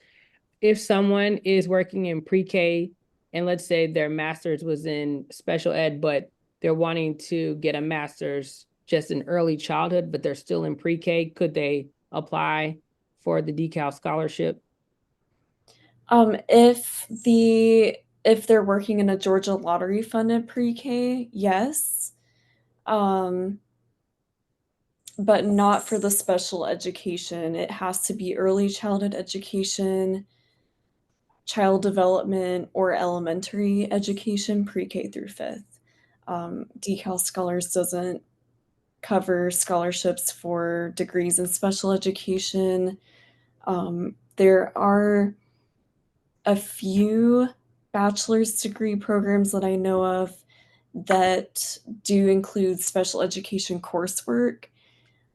If someone is working in pre-K, and let's say their master's was in special ed, but they're wanting to get a master's just in early childhood, but they're still in pre-K, could they apply for the DECAL scholarship? If they're working in a Georgia lottery funded pre-K, yes. But not for the special education. It has to be early childhood education, child development, or elementary education, pre-K through 5th. DECAL Scholars doesn't cover scholarships for degrees in special education. There are a few bachelor's degree programs that I know of that do include special education coursework.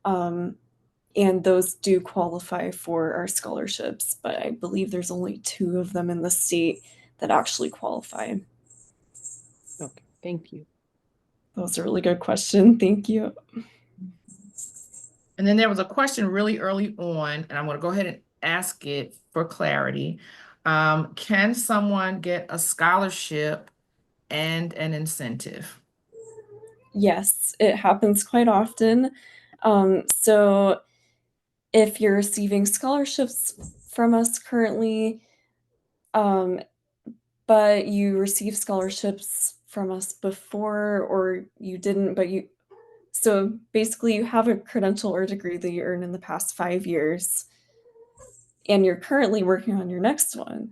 And those do qualify for our scholarships, but I believe there's only 2 of them in the state that actually qualify. Okay, thank you. That was a really good question. Thank you. And then there was a question really early on, and I'm going to go ahead and ask it for clarity. Can someone get a scholarship and an incentive? Yes, it happens quite often. So if you're receiving scholarships from us currently, but you received scholarships from us before, or you didn't, so basically you have a credential or degree that you earned in the past 5 years, and you're currently working on your next one,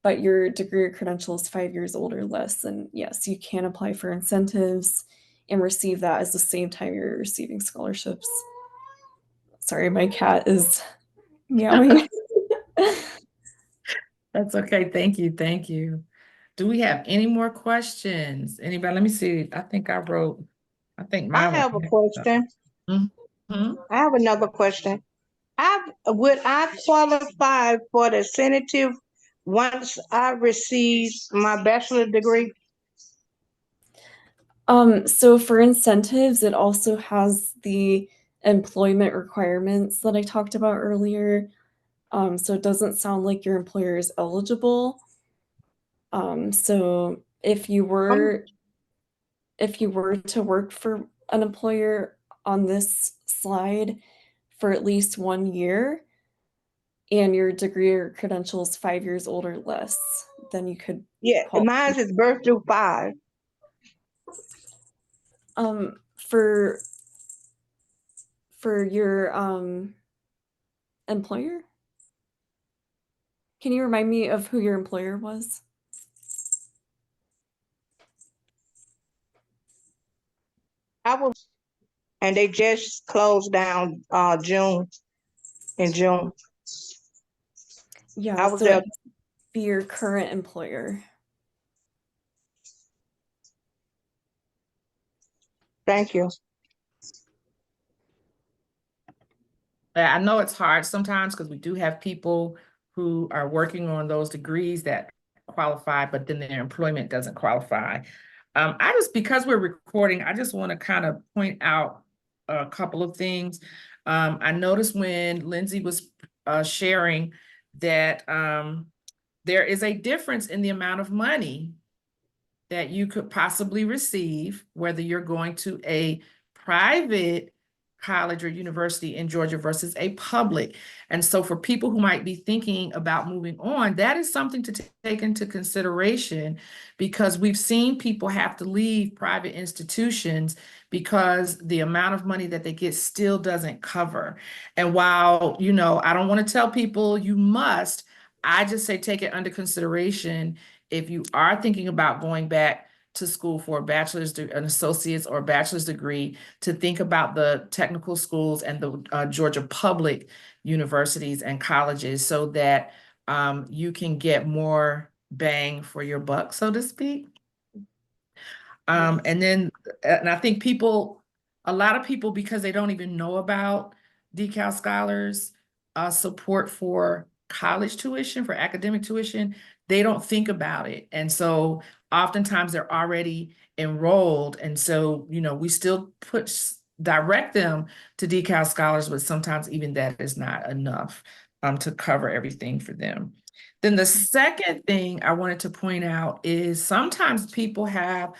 but your degree or credential is 5 years old or less, then yes, you can apply for incentives and receive that as the same time you're receiving scholarships. Sorry, my cat is meowing. That's okay. Thank you. Thank you. Do we have any more questions? Anybody? Let me see. I think I I mine have a was. question. Mhm. I have another question. Would I qualify for the incentive once I receive my bachelor degree? So for incentives, it also has the employment requirements that I talked about earlier. So it doesn't sound like your employer is eligible. So if you were to work for an employer on this slide for at least 1 year, and your degree or credential is 5 years old or less, then you could Yeah, qualify. mine is birth through 5. For For your employer? Can you remind me of who your employer was? I was, and they just closed down in June. Yeah, I was so it there. has to be your current employer. Thank you. I know it's hard sometimes because we do have people who are working on those degrees that qualify, but then their employment doesn't qualify. Because we're recording, I just want to kind of point out a couple of things. I noticed when Lindsey was sharing that there is a difference in the amount of money that you could possibly receive, whether you're going to a private college or university in Georgia versus a public. And so for people who might be thinking about moving on, that is something to take into consideration, because we've seen people have to leave private institutions because the amount of money that they get still doesn't cover. And while, I don't want to tell people you must, I just say take it under consideration if you are thinking about going back to school for a bachelor's, an associate's or a bachelor's degree, to think about the technical schools and the Georgia public universities and colleges, so that you can get more bang for your buck, so to speak. And I think a lot of people, because they don't even know about DECAL scholars, support for college tuition, for academic tuition, they don't think about it. And so oftentimes they're already enrolled. And so, we still direct them to DECAL scholars, but sometimes even that is not enough to cover everything for them. Then the second thing I wanted to point out is sometimes people have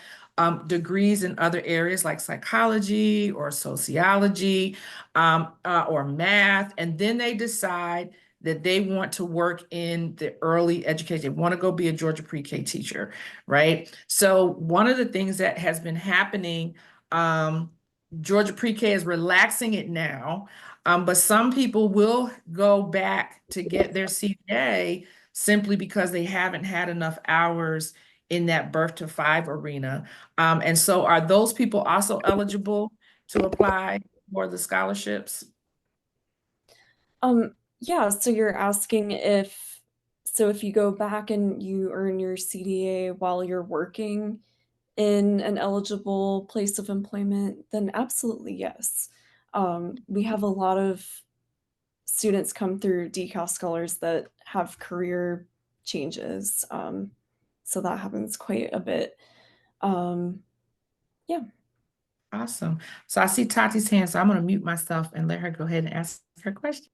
degrees in other areas like psychology or sociology or math, and then they decide that they want to work in the early education. They want to go be a Georgia pre-K teacher, right? So one of the things that has been happening, Georgia pre-K is relaxing it now, but some people will go back to get their CPA simply because they haven't had enough hours in that birth to 5 arena. And so are those people also eligible to apply for the scholarships? Yeah, so you're asking if you go back and you earn your CDA while you're working in an eligible place of employment, then absolutely yes. We have a lot of students come through DECAL scholars that have career changes. So that happens quite a bit. Yeah. Awesome. So I see Tati's hand, so I'm going to mute myself and let her go ahead and ask her question.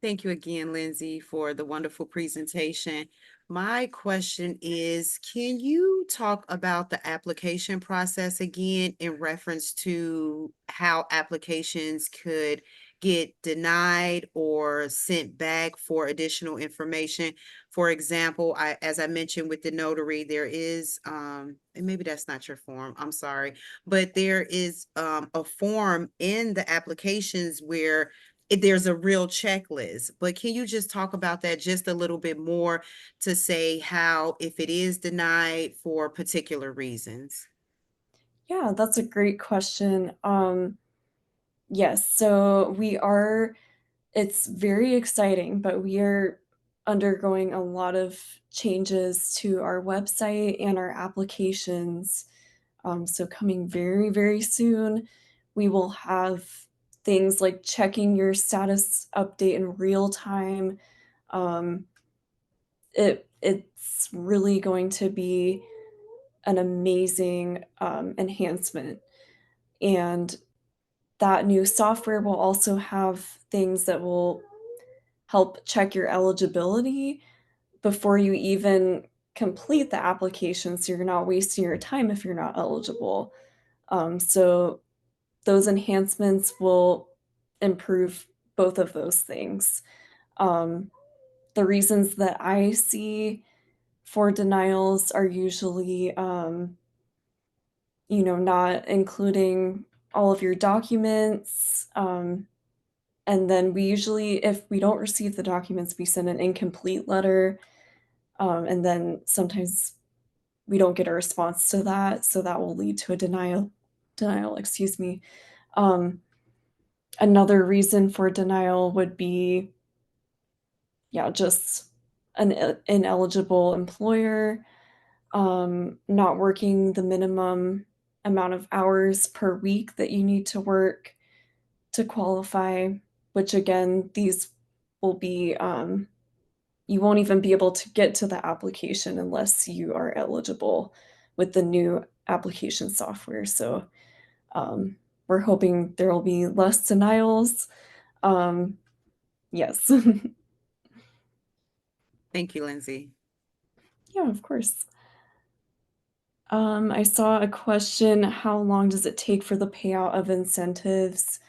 Thank you again, Lindsey, for the wonderful presentation. My question is, can you talk about the application process again in reference to how applications could get denied or sent back for additional information? For example, as I mentioned with the notary, there is, and maybe that's not your form, I'm sorry, but there is a form in the applications where there's a real checklist, but can you just talk about that just a little bit more to say how, if it is denied for particular reasons? Yeah, that's a great question. Yes, so it's very exciting, but we are undergoing a lot of changes to our website and our applications. So coming very, very soon, we will have things like checking your status update in real time. Um, it's really going to be an amazing enhancement. And that new software will also have things that will help check your eligibility before you even complete the application, so you're not wasting your time if you're not eligible. So those enhancements will improve both of those things. The reasons that I see for denials are usually, not including all of your documents. And then we usually, if we don't receive the documents, we send an incomplete letter. And then sometimes we don't get a response to that. So that will lead to a denial, excuse me. Another reason for denial would be, yeah, just an ineligible employer, not working the minimum amount of hours per week that you need to work to qualify, which again, these will be, you won't even be able to get to the application unless you are eligible with the new application software. So we're hoping there will be less denials. Yes. Thank you, Lindsay. Yeah, of course. I saw a question, how long does it take for the payout of incentives?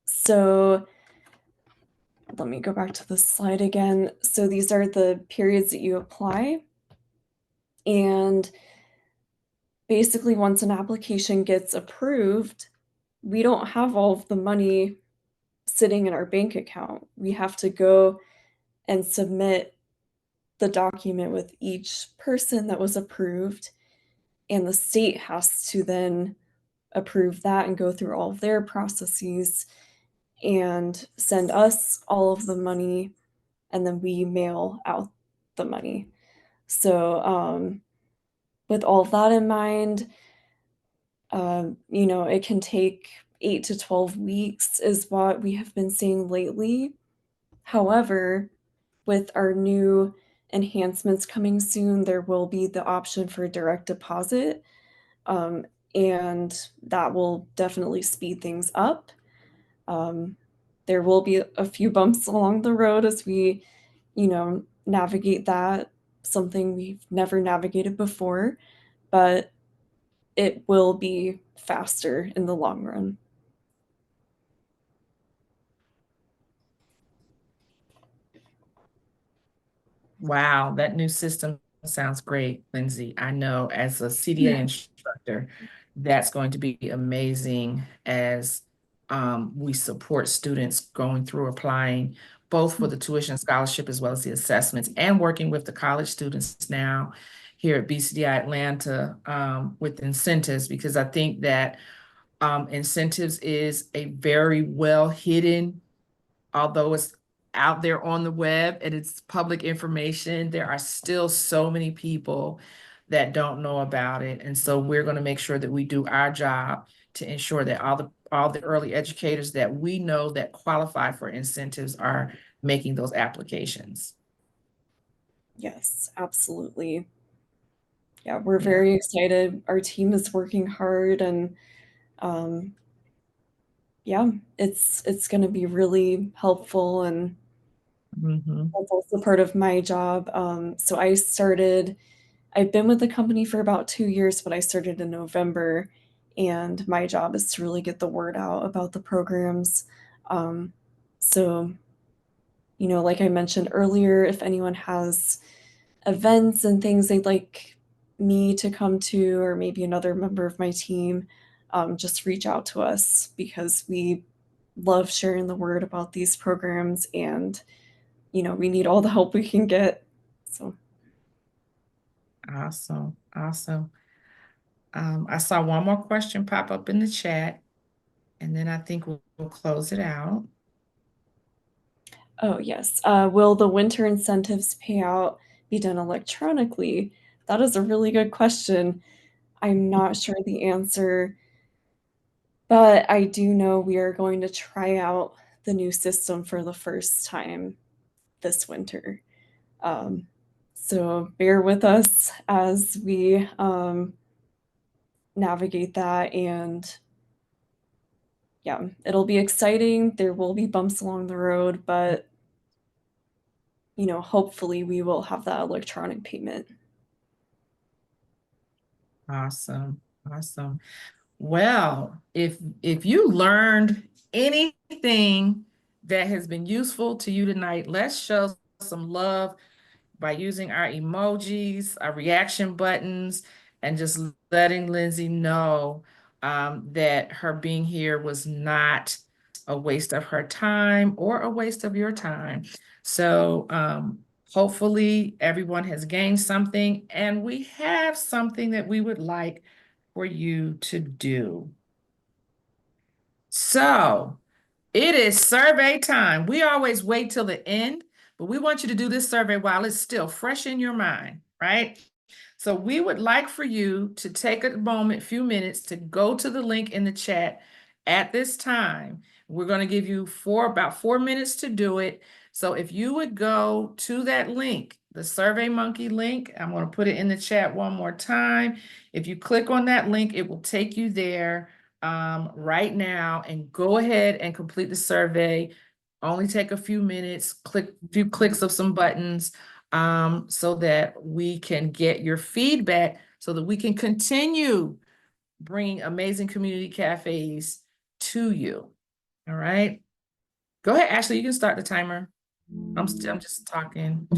So let me go back to the slide again. So these are the periods that you apply. And basically, once an application gets approved, we don't have all of the money sitting in our bank account. We have to go and submit the document with each person that was approved, and the state has to then approve that and go through all of their processes and send us all of the money, and then we mail out the money. So with all of that in mind, it can take 8 to 12 weeks is what we have been seeing lately. However, with our new enhancements coming soon, there will be the option for direct deposit, and that will definitely speed things up. There will be a few bumps along the road as we, navigate that, something we've never navigated before, but it will be faster in the long run. Wow, that new system sounds great, Lindsay. I know as a CDA instructor, that's going to be amazing as we support students going through applying both for the tuition scholarship as well as the assessments, and working with the college students now here at BCDI Atlanta with incentives, because I think that incentives is a very well hidden, although it's out there on the web and it's public information, there are still so many people that don't know about it. And so we're going to make sure that we do our job to ensure that all the early educators that we know that qualify for incentives are making those applications. Yes, absolutely. Yeah, we're very excited. Our team is working hard, and yeah, it's going to be really helpful, and that's also part of my job. So I've been with the company for about 2 years, but I started in November, and my job is to really get the word out about the programs. So, like I mentioned earlier, if anyone has events and things they'd like me to come to, or maybe another member of my team, just reach out to us, because we love sharing the word about these programs, and we need all the help we can get. So Awesome. I saw one more question pop up in the chat, and then I think we'll close it out. Oh, yes. Will the winter incentives payout be done electronically? That is a really good question. I'm not sure the answer, but I do know we are going to try out the new system for the first time this winter. So bear with us as we navigate that, and yeah, it'll be exciting. There will be bumps along the road, but hopefully we will have that electronic payment. Awesome. Well, if you learned anything that has been useful to you tonight, let's show some love by using our emojis, our reaction buttons, and just letting Lindsay know that her being here was not a waste of her time or a waste of your time. So hopefully everyone has gained something, and we have something that we would like for you to do. So it is survey time. We always wait till the end, but we want you to do this survey while it's still fresh in your mind, right? So we would like for you to take a moment, few minutes, to go to the link in the chat at this time. We're going to give you about 4 minutes to do it. So if you would go to that link, the SurveyMonkey link, I'm going to put it in the chat one more time. If you click on that link, it will take you there right now, and go ahead and complete the survey. Only take a few minutes, click a few clicks of some buttons, so that we can get your feedback, so that we can continue bringing amazing community cafes to you. All right. Go ahead, Ashley, you can start the timer. I'm just talking.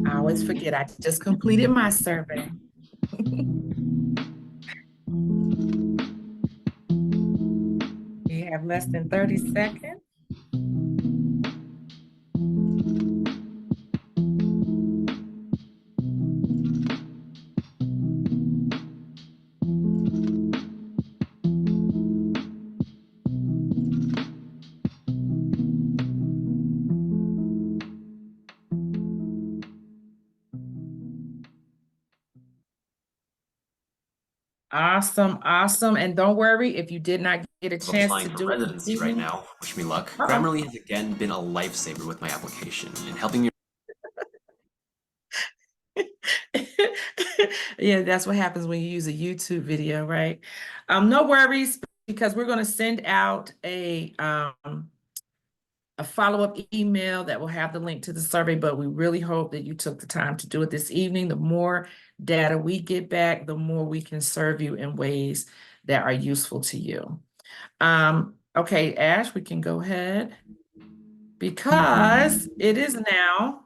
I always forget, I just completed my survey. We have less than 30 seconds. Awesome, awesome. And don't worry if you did not get a I'm chance applying to for do it this residency right evening. now. Wish me luck. Uh-oh. Grammarly has again been a lifesaver with my application and helping you. Yeah, that's what happens when you use a YouTube video, right? No worries, because we're going to send out a follow-up email that will have the link to the survey, but we really hope that you took the time to do it this evening. The more data we get back, the more we can serve you in ways that are useful to you. Okay, Ash, we can go ahead because it is now.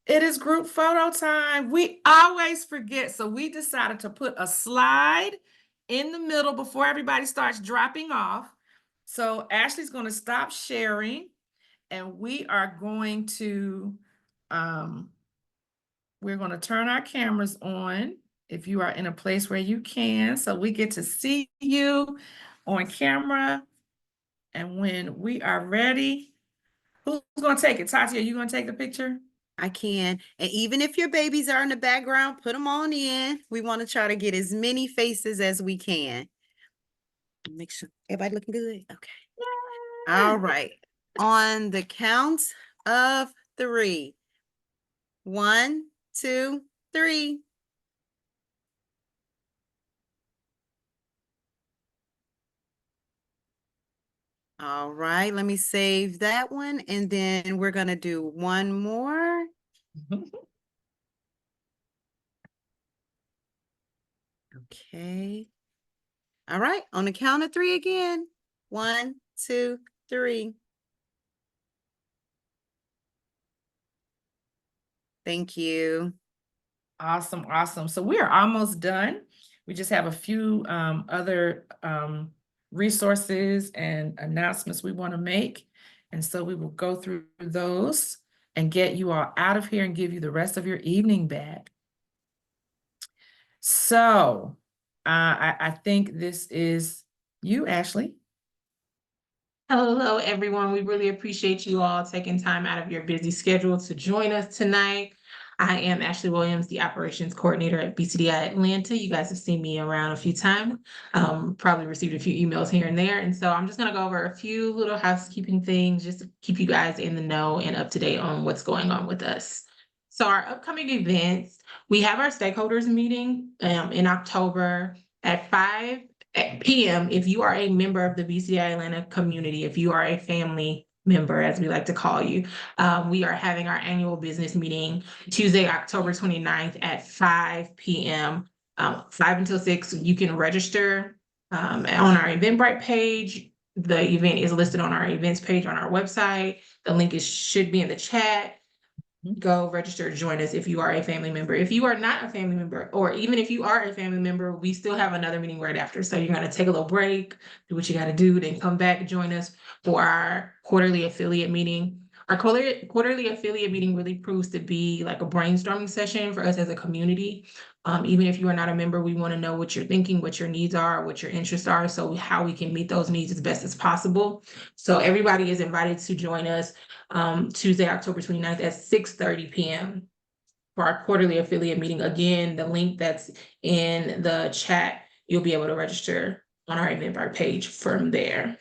It is group photo time. We always forget, so we decided to put a slide in the middle before everybody starts dropping off. So Ashley's going to stop sharing, and we are going to we're going to turn our cameras on if you are in a place where you can, so we get to see you on camera. And when we are ready, who's going to take it? Tati, are you going to take the picture? I can. And even if your babies are in the background, put them on in. We want to try to get as many faces as we can. Make sure everybody looking good. Okay. All right. On the count of 3. 1, 2, 3. All right, let me save that one. And then we're going to do one more. Okay. All right, on the count of 3 again. 1, 2, 3. Thank you. Awesome, awesome. So we are almost done. We just have a few other resources and announcements we want to make. And so we will go through those and get you all out of here and give you the rest of your evening back. So I think this is you, Ashley. Hello, everyone. We really appreciate you all taking time out of your busy schedule to join us tonight. I am Ashley Williams, the operations coordinator at BCDI-Atlanta. You guys have seen me around a few times, probably received a few emails here and there. And so I'm just going to go over a few little housekeeping things just to keep you guys in the know and up to date on what's going on with us. So our upcoming events, we have our stakeholders meeting in October at 5 p.m. If you are a member of the BCDI Atlanta community, if you are a family member, as we like to call you, we are having our annual business meeting Tuesday, October 29th at 5 p.m. 5 until 6. You can register on our Eventbrite page. The event is listed on our events page on our website. The link should be in the chat. Go register, join us if you are a family member. If you are not a family member, or even if you are a family member, we still have another meeting right after. So you're going to take a little break, do what you got to do, then come back, join us for our quarterly affiliate meeting. Our quarterly affiliate meeting really proves to be like a brainstorming session for us as a community. Even if you are not a member, we want to know what you're thinking, what your needs are, what your interests are, so how we can meet those needs as best as possible. So everybody is invited to join us Tuesday, October 29th at 6:30 p.m. for our quarterly affiliate meeting. Again, the link that's in the chat, you'll be able to register on our Eventbrite page from there.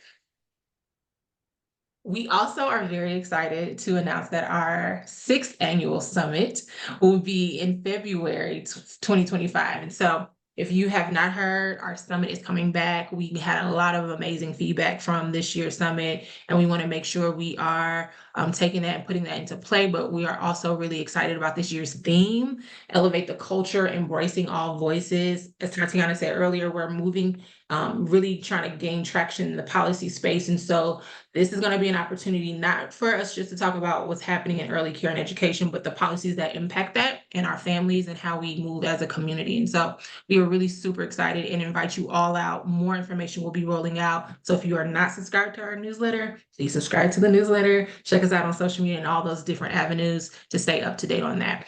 We also are very excited to announce that our 6th annual summit will be in February 2025. And so if you have not heard, our summit is coming back. We had a lot of amazing feedback from this year's summit, and we want to make sure we are taking that and putting that into play. But we are also really excited about this year's theme, Elevate the Culture, Embracing All Voices. As Tatiana said earlier, we're moving, really trying to gain traction in the policy space. And so this is going to be an opportunity not for us just to talk about what's happening in early care and education, but the policies that impact that and our families and how we move as a community. And so we are really super excited and invite you all out. More information will be rolling out. So if you are not subscribed to our newsletter, please subscribe to the newsletter. Check us out on social media and all those different avenues to stay up to date on that.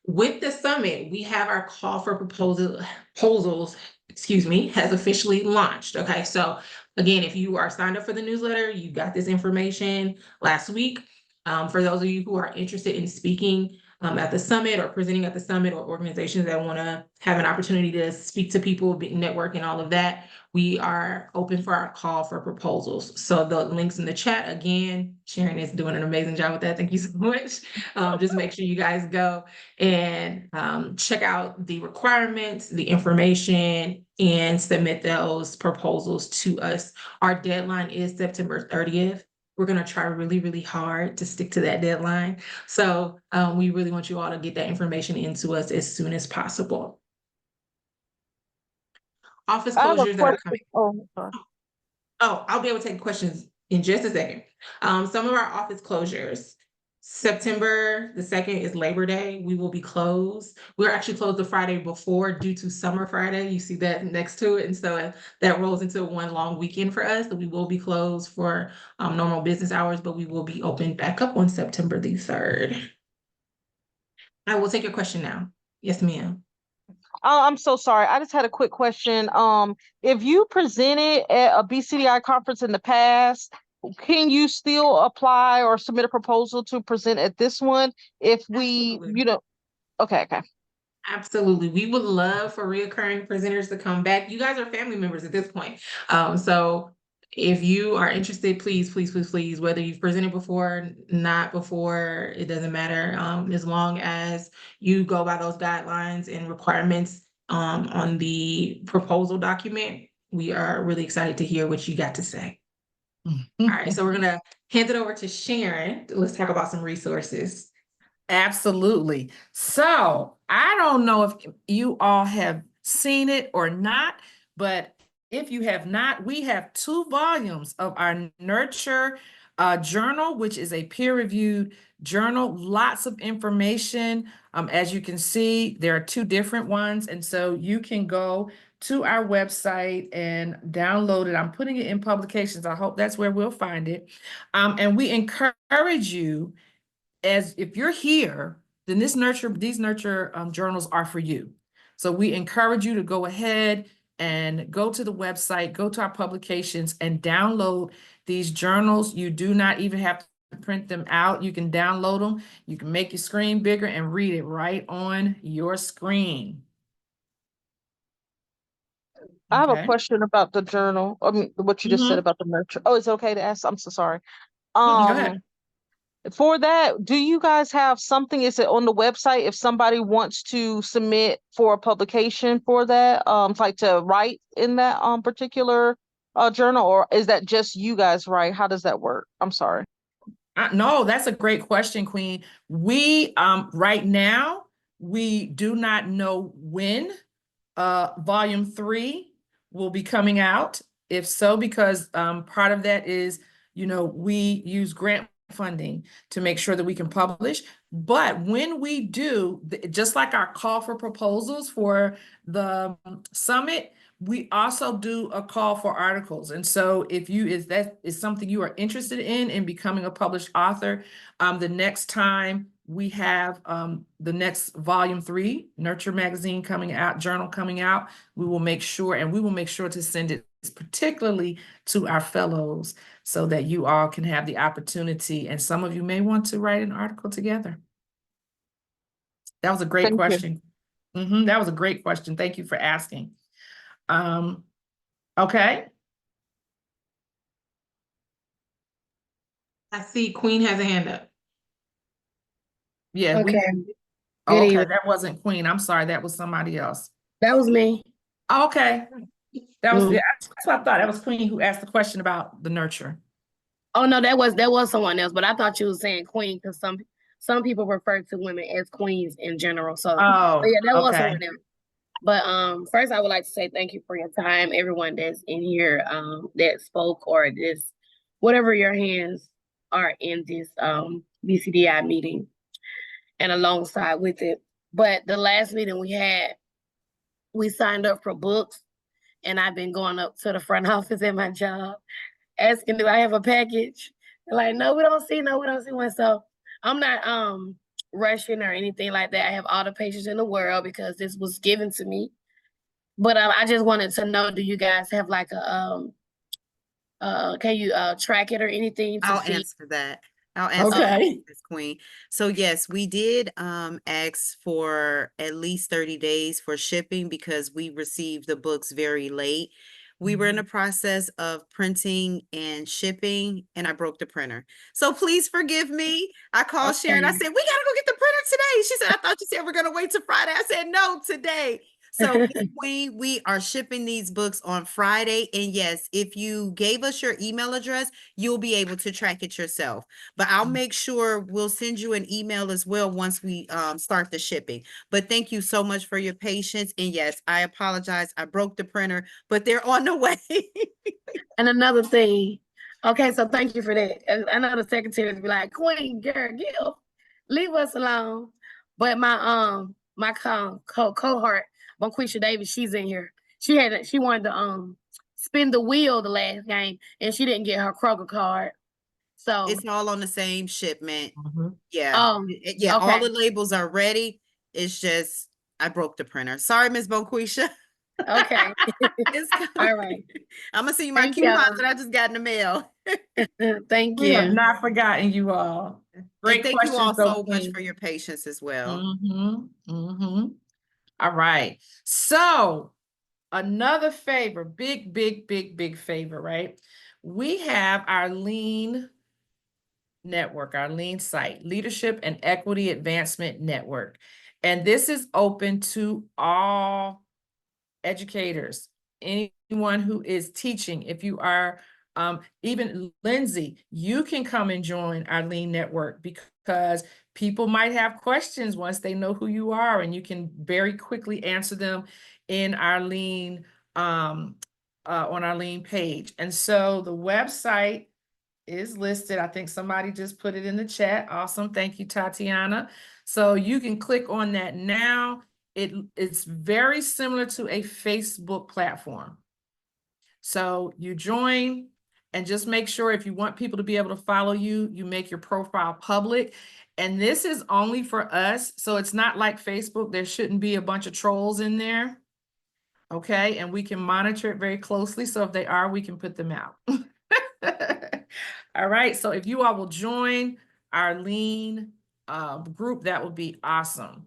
With the summit, we have our call for proposals, has officially launched. Okay, so again, if you are signed up for the newsletter, you got this information last week. For those of you who are interested in speaking at the summit or presenting at the summit, or organizations that want to have an opportunity to speak to people, network and all of that, we are open for our call for proposals. So the links in the chat, again, Sharon is doing an amazing job with that. Thank you so much. Just make sure you guys go and check out the requirements, the information, and submit those proposals to us. Our deadline is September 30th. We're going to try really, really hard to stick to that deadline. So we really want you all to get that information into us as soon as possible. Office I have a closures that are question. coming. Oh, sorry. Oh, I'll be able to take questions in just a second. Some of our office closures. September the 2nd is Labor Day. We will be closed. We're actually closed the Friday before due to Summer Friday. You see that next to it. And so that rolls into one long weekend for us. So we will be closed for normal business hours, but we will be open back up on September the 3rd. I will take your question now. Yes, ma'am. Oh, I'm so sorry. I just had a quick question. If you presented at a BCDI conference in the past, can you still apply or submit a proposal to present at this one? If we, Absolutely. Okay. Absolutely. We would love for reoccurring presenters to come back. You guys are family members at this point. So if you are interested, please, whether you've presented before, not before, it doesn't matter. As long as you go by those guidelines and requirements on the proposal document, we are really excited to hear what you got to say. All right, so we're going to hand it over to Sharon. Let's talk about some resources. Absolutely. So I don't know if you all have seen it or not, but if you have not, we have 2 volumes of our Nurture journal, which is a peer-reviewed journal, lots of information. As you can see, there are 2 different ones. And so you can go to our website and download it. I'm putting it in publications. I hope that's where we'll find it. And we encourage you, as if you're here, then these nurture journals are for you. So we encourage you to go ahead and go to the website, go to our publications and download these journals. You do not even have to print them out. You can download them. You can make your screen bigger and read it right on your screen. I have a Okay. question about the journal. I mean, what you just said about the nurture. Oh, it's okay to ask? I'm so sorry. Go ahead. For that, do you guys have something? Is it on the website if somebody wants to submit for a publication for that? Like to write in that particular journal, or is that just you guys write? How does that work? I'm sorry. No, that's a great question, Queen. We right now we do not know when volume 3 will be coming out. If so, because part of that is, we use grant funding to make sure that we can publish. But when we do, just like our call for proposals for the summit, we also do a call for articles. And so if that is something you are interested in becoming a published author, the next time we have the next volume 3 Nurture magazine coming out, journal coming out, we will make sure to send it particularly to our fellows so that you all can have the opportunity, and some of you may want to write an article together. That was a great question. That was a great question. Thank you for asking. Okay. I see Queen has a hand up. Yeah. Okay. Okay, evening. that wasn't Queen. I'm sorry, that was somebody else. That was me. Okay. That was that's what I thought. That was Queen who asked the question about the nurture. Oh no, that was someone else, but I thought you were saying queen because some people refer to women as queens in general. So but yeah, that was someone else. But first I would like to say thank you for your time, everyone that's in here that spoke or this whatever your hands are in this BCDI meeting and alongside with it. But the last meeting we signed up for books, and I've been going up to the front office at my job asking, do I have a package? They're like, no, we don't see one. So I'm not rushing or anything like that. I have all the patience in the world because this was given to me. But I just wanted to know, do you guys have like a can you track it or anything to I'll see? answer that. I'll answer that, Okay. Ms. Queen. So yes, we did ask for at least 30 days for shipping because we received the books very late. We were in the process of printing and shipping, and I broke the printer. So please forgive me. I called Sharon. I Okay. said, we gotta go get the printer today. She said, I thought you said we're gonna wait till Friday. I said, no, today. So we are shipping these books on Friday. And yes, if you gave us your email address, you'll be able to track it yourself. But I'll make sure we'll send you an email as well once we start the shipping. But thank you so much for your patience. And yes, I apologize. I broke the printer, but they're on the way. And another thing, okay, so thank you for that. I know the secretary be like, Queen, girl, leave us alone. But my cohort, Bonquisha Davis, she's in here. She wanted to spin the wheel the last game, and she didn't get her Kroger card. So It's all on the same shipment. Mhm. Yeah. Yeah, all okay. the labels are ready. It's just I broke the printer. Sorry, Miss Bonquisha. Okay. It's All right. I'm gonna see my Thank coupons y'all. that I just got in the mail. Thank We have you. not forgotten you all. And Great thank you all questions, though, so much Queen. for your patience as well. All right. So another favor, big favor, right? We have our lean network, our lean site, Leadership and Equity Advancement Network. And this is open to all educators, anyone who is teaching. If you are, even Lindsey, you can come and join our lean network because people might have questions once they know who you are, and you can very quickly answer them in our lean, on our lean page. And so the website is listed. I think somebody just put it in the chat. Awesome. Thank you, Tatiana. So you can click on that now. It's very similar to a Facebook platform. So you join and just make sure if you want people to be able to follow you, you make your profile public. And this is only for us. So it's not like Facebook. There shouldn't be a bunch of trolls in there. Okay. And we can monitor it very closely. So if they are, we can put them out. All right, so if you all will join our lean group, that would be awesome.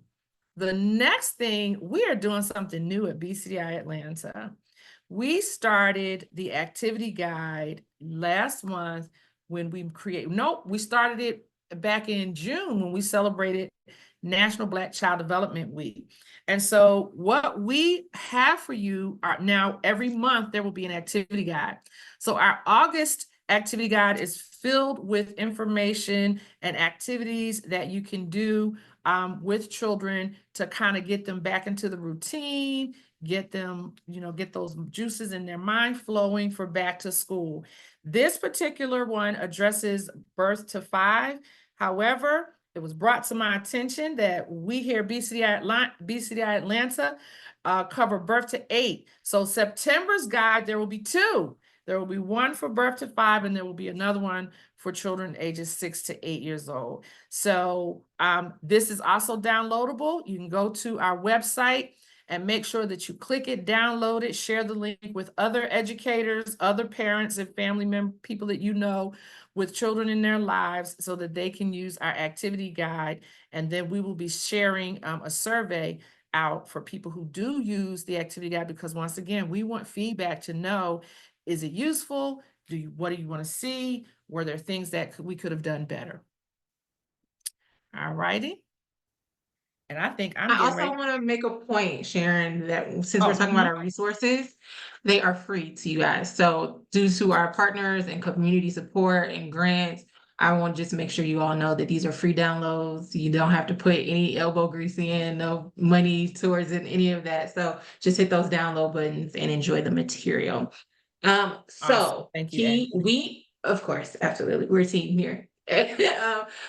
The next thing, we are doing something new at BCDI Atlanta. We started the activity guide last month when we we started it back in June when we celebrated National Black Child Development Week. And so what we have for you are now every month there will be an activity guide. So our August activity guide is filled with information and activities that you can do with children to kind of get them back into the routine, get them, get those juices in their mind flowing for back to school. This particular one addresses birth to 5. However, it was brought to my attention that we here BCDI Atlanta cover birth to 8. So September's guide, there will be 2. There will be one for birth to 5, and there will be another one for children ages 6 to 8 years old. So this is also downloadable. You can go to our website and make sure that you click it, download it, share the link with other educators, other parents and family members, people that you know with children in their lives so that they can use our activity guide. And then we will be sharing a survey out for people who do use the activity guide, because once again, we want feedback to know, is it useful? What do you want to see? Were there things that we could have done better? All righty. And I think I also want to make a point, Sharon, that since we're talking about our resources, they are free to you guys. So due to our partners and community support and grants, I want to just make sure you all know that these are free downloads. You don't have to put any elbow grease in, no money towards it, any of that. So just hit those download buttons and enjoy the material. Awesome. Thank you, we, of course, absolutely, we're a team here.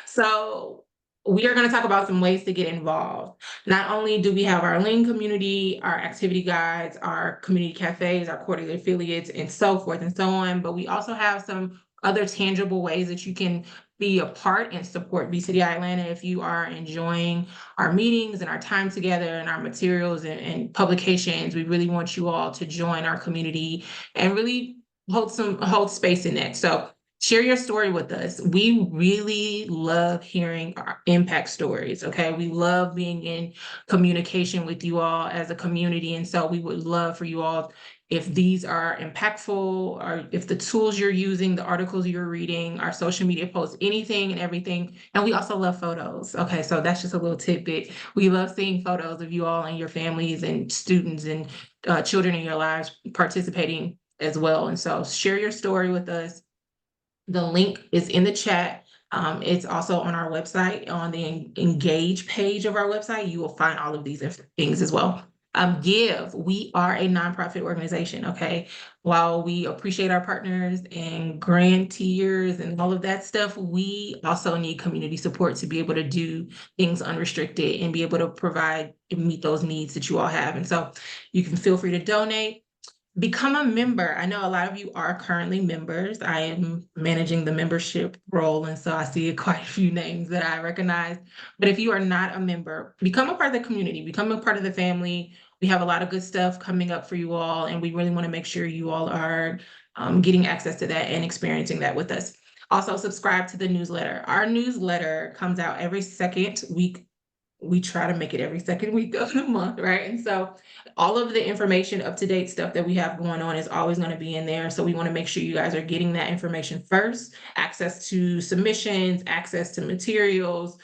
So we are going to talk about some ways to get involved. Not only do we have our lean community, our activity guides, our community cafes, our quarterly affiliates, and so forth and so on, but we also have some other tangible ways that you can be a part and support BCDI Atlanta if you are enjoying our meetings and our time together and our materials and publications. We really want you all to join our community and really hold space in that. So Share your story with us. We really love hearing our impact stories, okay? We love being in communication with you all as a community. And so we would love for you all, if these are impactful, or if the tools you're using, the articles you're reading, our social media posts, anything and everything. And we also love photos. Okay, so that's just a little tidbit. We love seeing photos of you all and your families and students and children in your lives participating as well. And so share your story with us. The link is in the chat. It's also on our website, on the engage page of our website. You will find all of these things as well. Give. We are a nonprofit organization, okay? While we appreciate our partners and granteers and all of that stuff, we also need community support to be able to do things unrestricted and be able to provide and meet those needs that you all have. And so you can feel free to donate. Become a member. I know a lot of you are currently members. I am managing the membership role, and so I see quite a few names that I recognize. But if you are not a member, become a part of the community, become a part of the family. We have a lot of good stuff coming up for you all, and we really want to make sure you all are getting access to that and experiencing that with us. Also, subscribe to the newsletter. Our newsletter comes out every second week. We try to make it every second week of the month, right? And so all of the information, up-to-date stuff that we have going on is always going to be in there. So we want to make sure you guys are getting that information first, access to submissions, access to materials,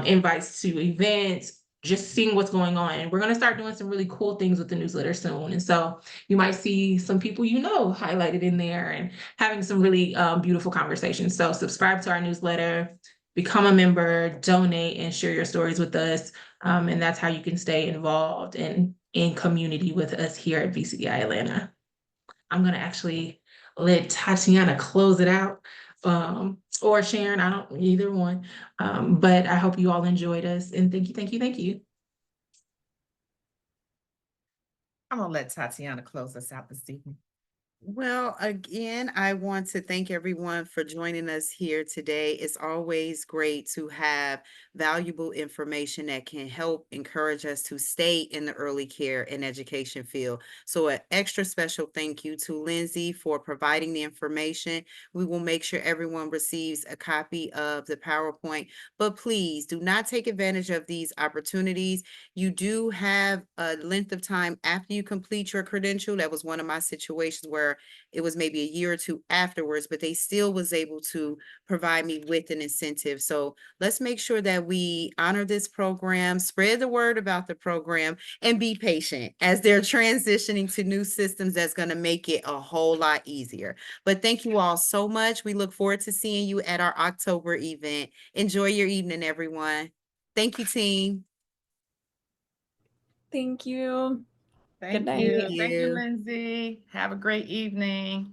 invites to events, just seeing what's going on. And we're going to start doing some really cool things with the newsletter soon. And so you might see some people you know highlighted in there and having some really beautiful conversations. So subscribe to our newsletter, become a member, donate, and share your stories with us. And that's how you can stay involved and in community with us here at BCDI Atlanta. I'm going to actually let Tatiana close it out, or Sharon, I don't, either one. But I hope you all enjoyed us, and thank you, thank you, thank you. I'm gonna let Tatiana close us out this evening. Well, again, I want to thank everyone for joining us here today. It's always great to have valuable information that can help encourage us to stay in the early care and education field. So an extra special thank you to Lindsey for providing the information. We will make sure everyone receives a copy of the PowerPoint, but please do not take advantage of these opportunities. You do have a length of time after you complete your credential. That was one of my situations where it was maybe a year or two afterwards, but they still was able to provide me with an incentive. So let's make sure that we honor this program, spread the word about the program, and be patient as they're transitioning to new systems that's going to make it a whole lot easier. But thank you all so much. We look forward to seeing you at our October event. Enjoy your evening, everyone. Thank you, team. Thank you. Thank night. you. Thank Thank you, you. Lindsey. Have a great evening.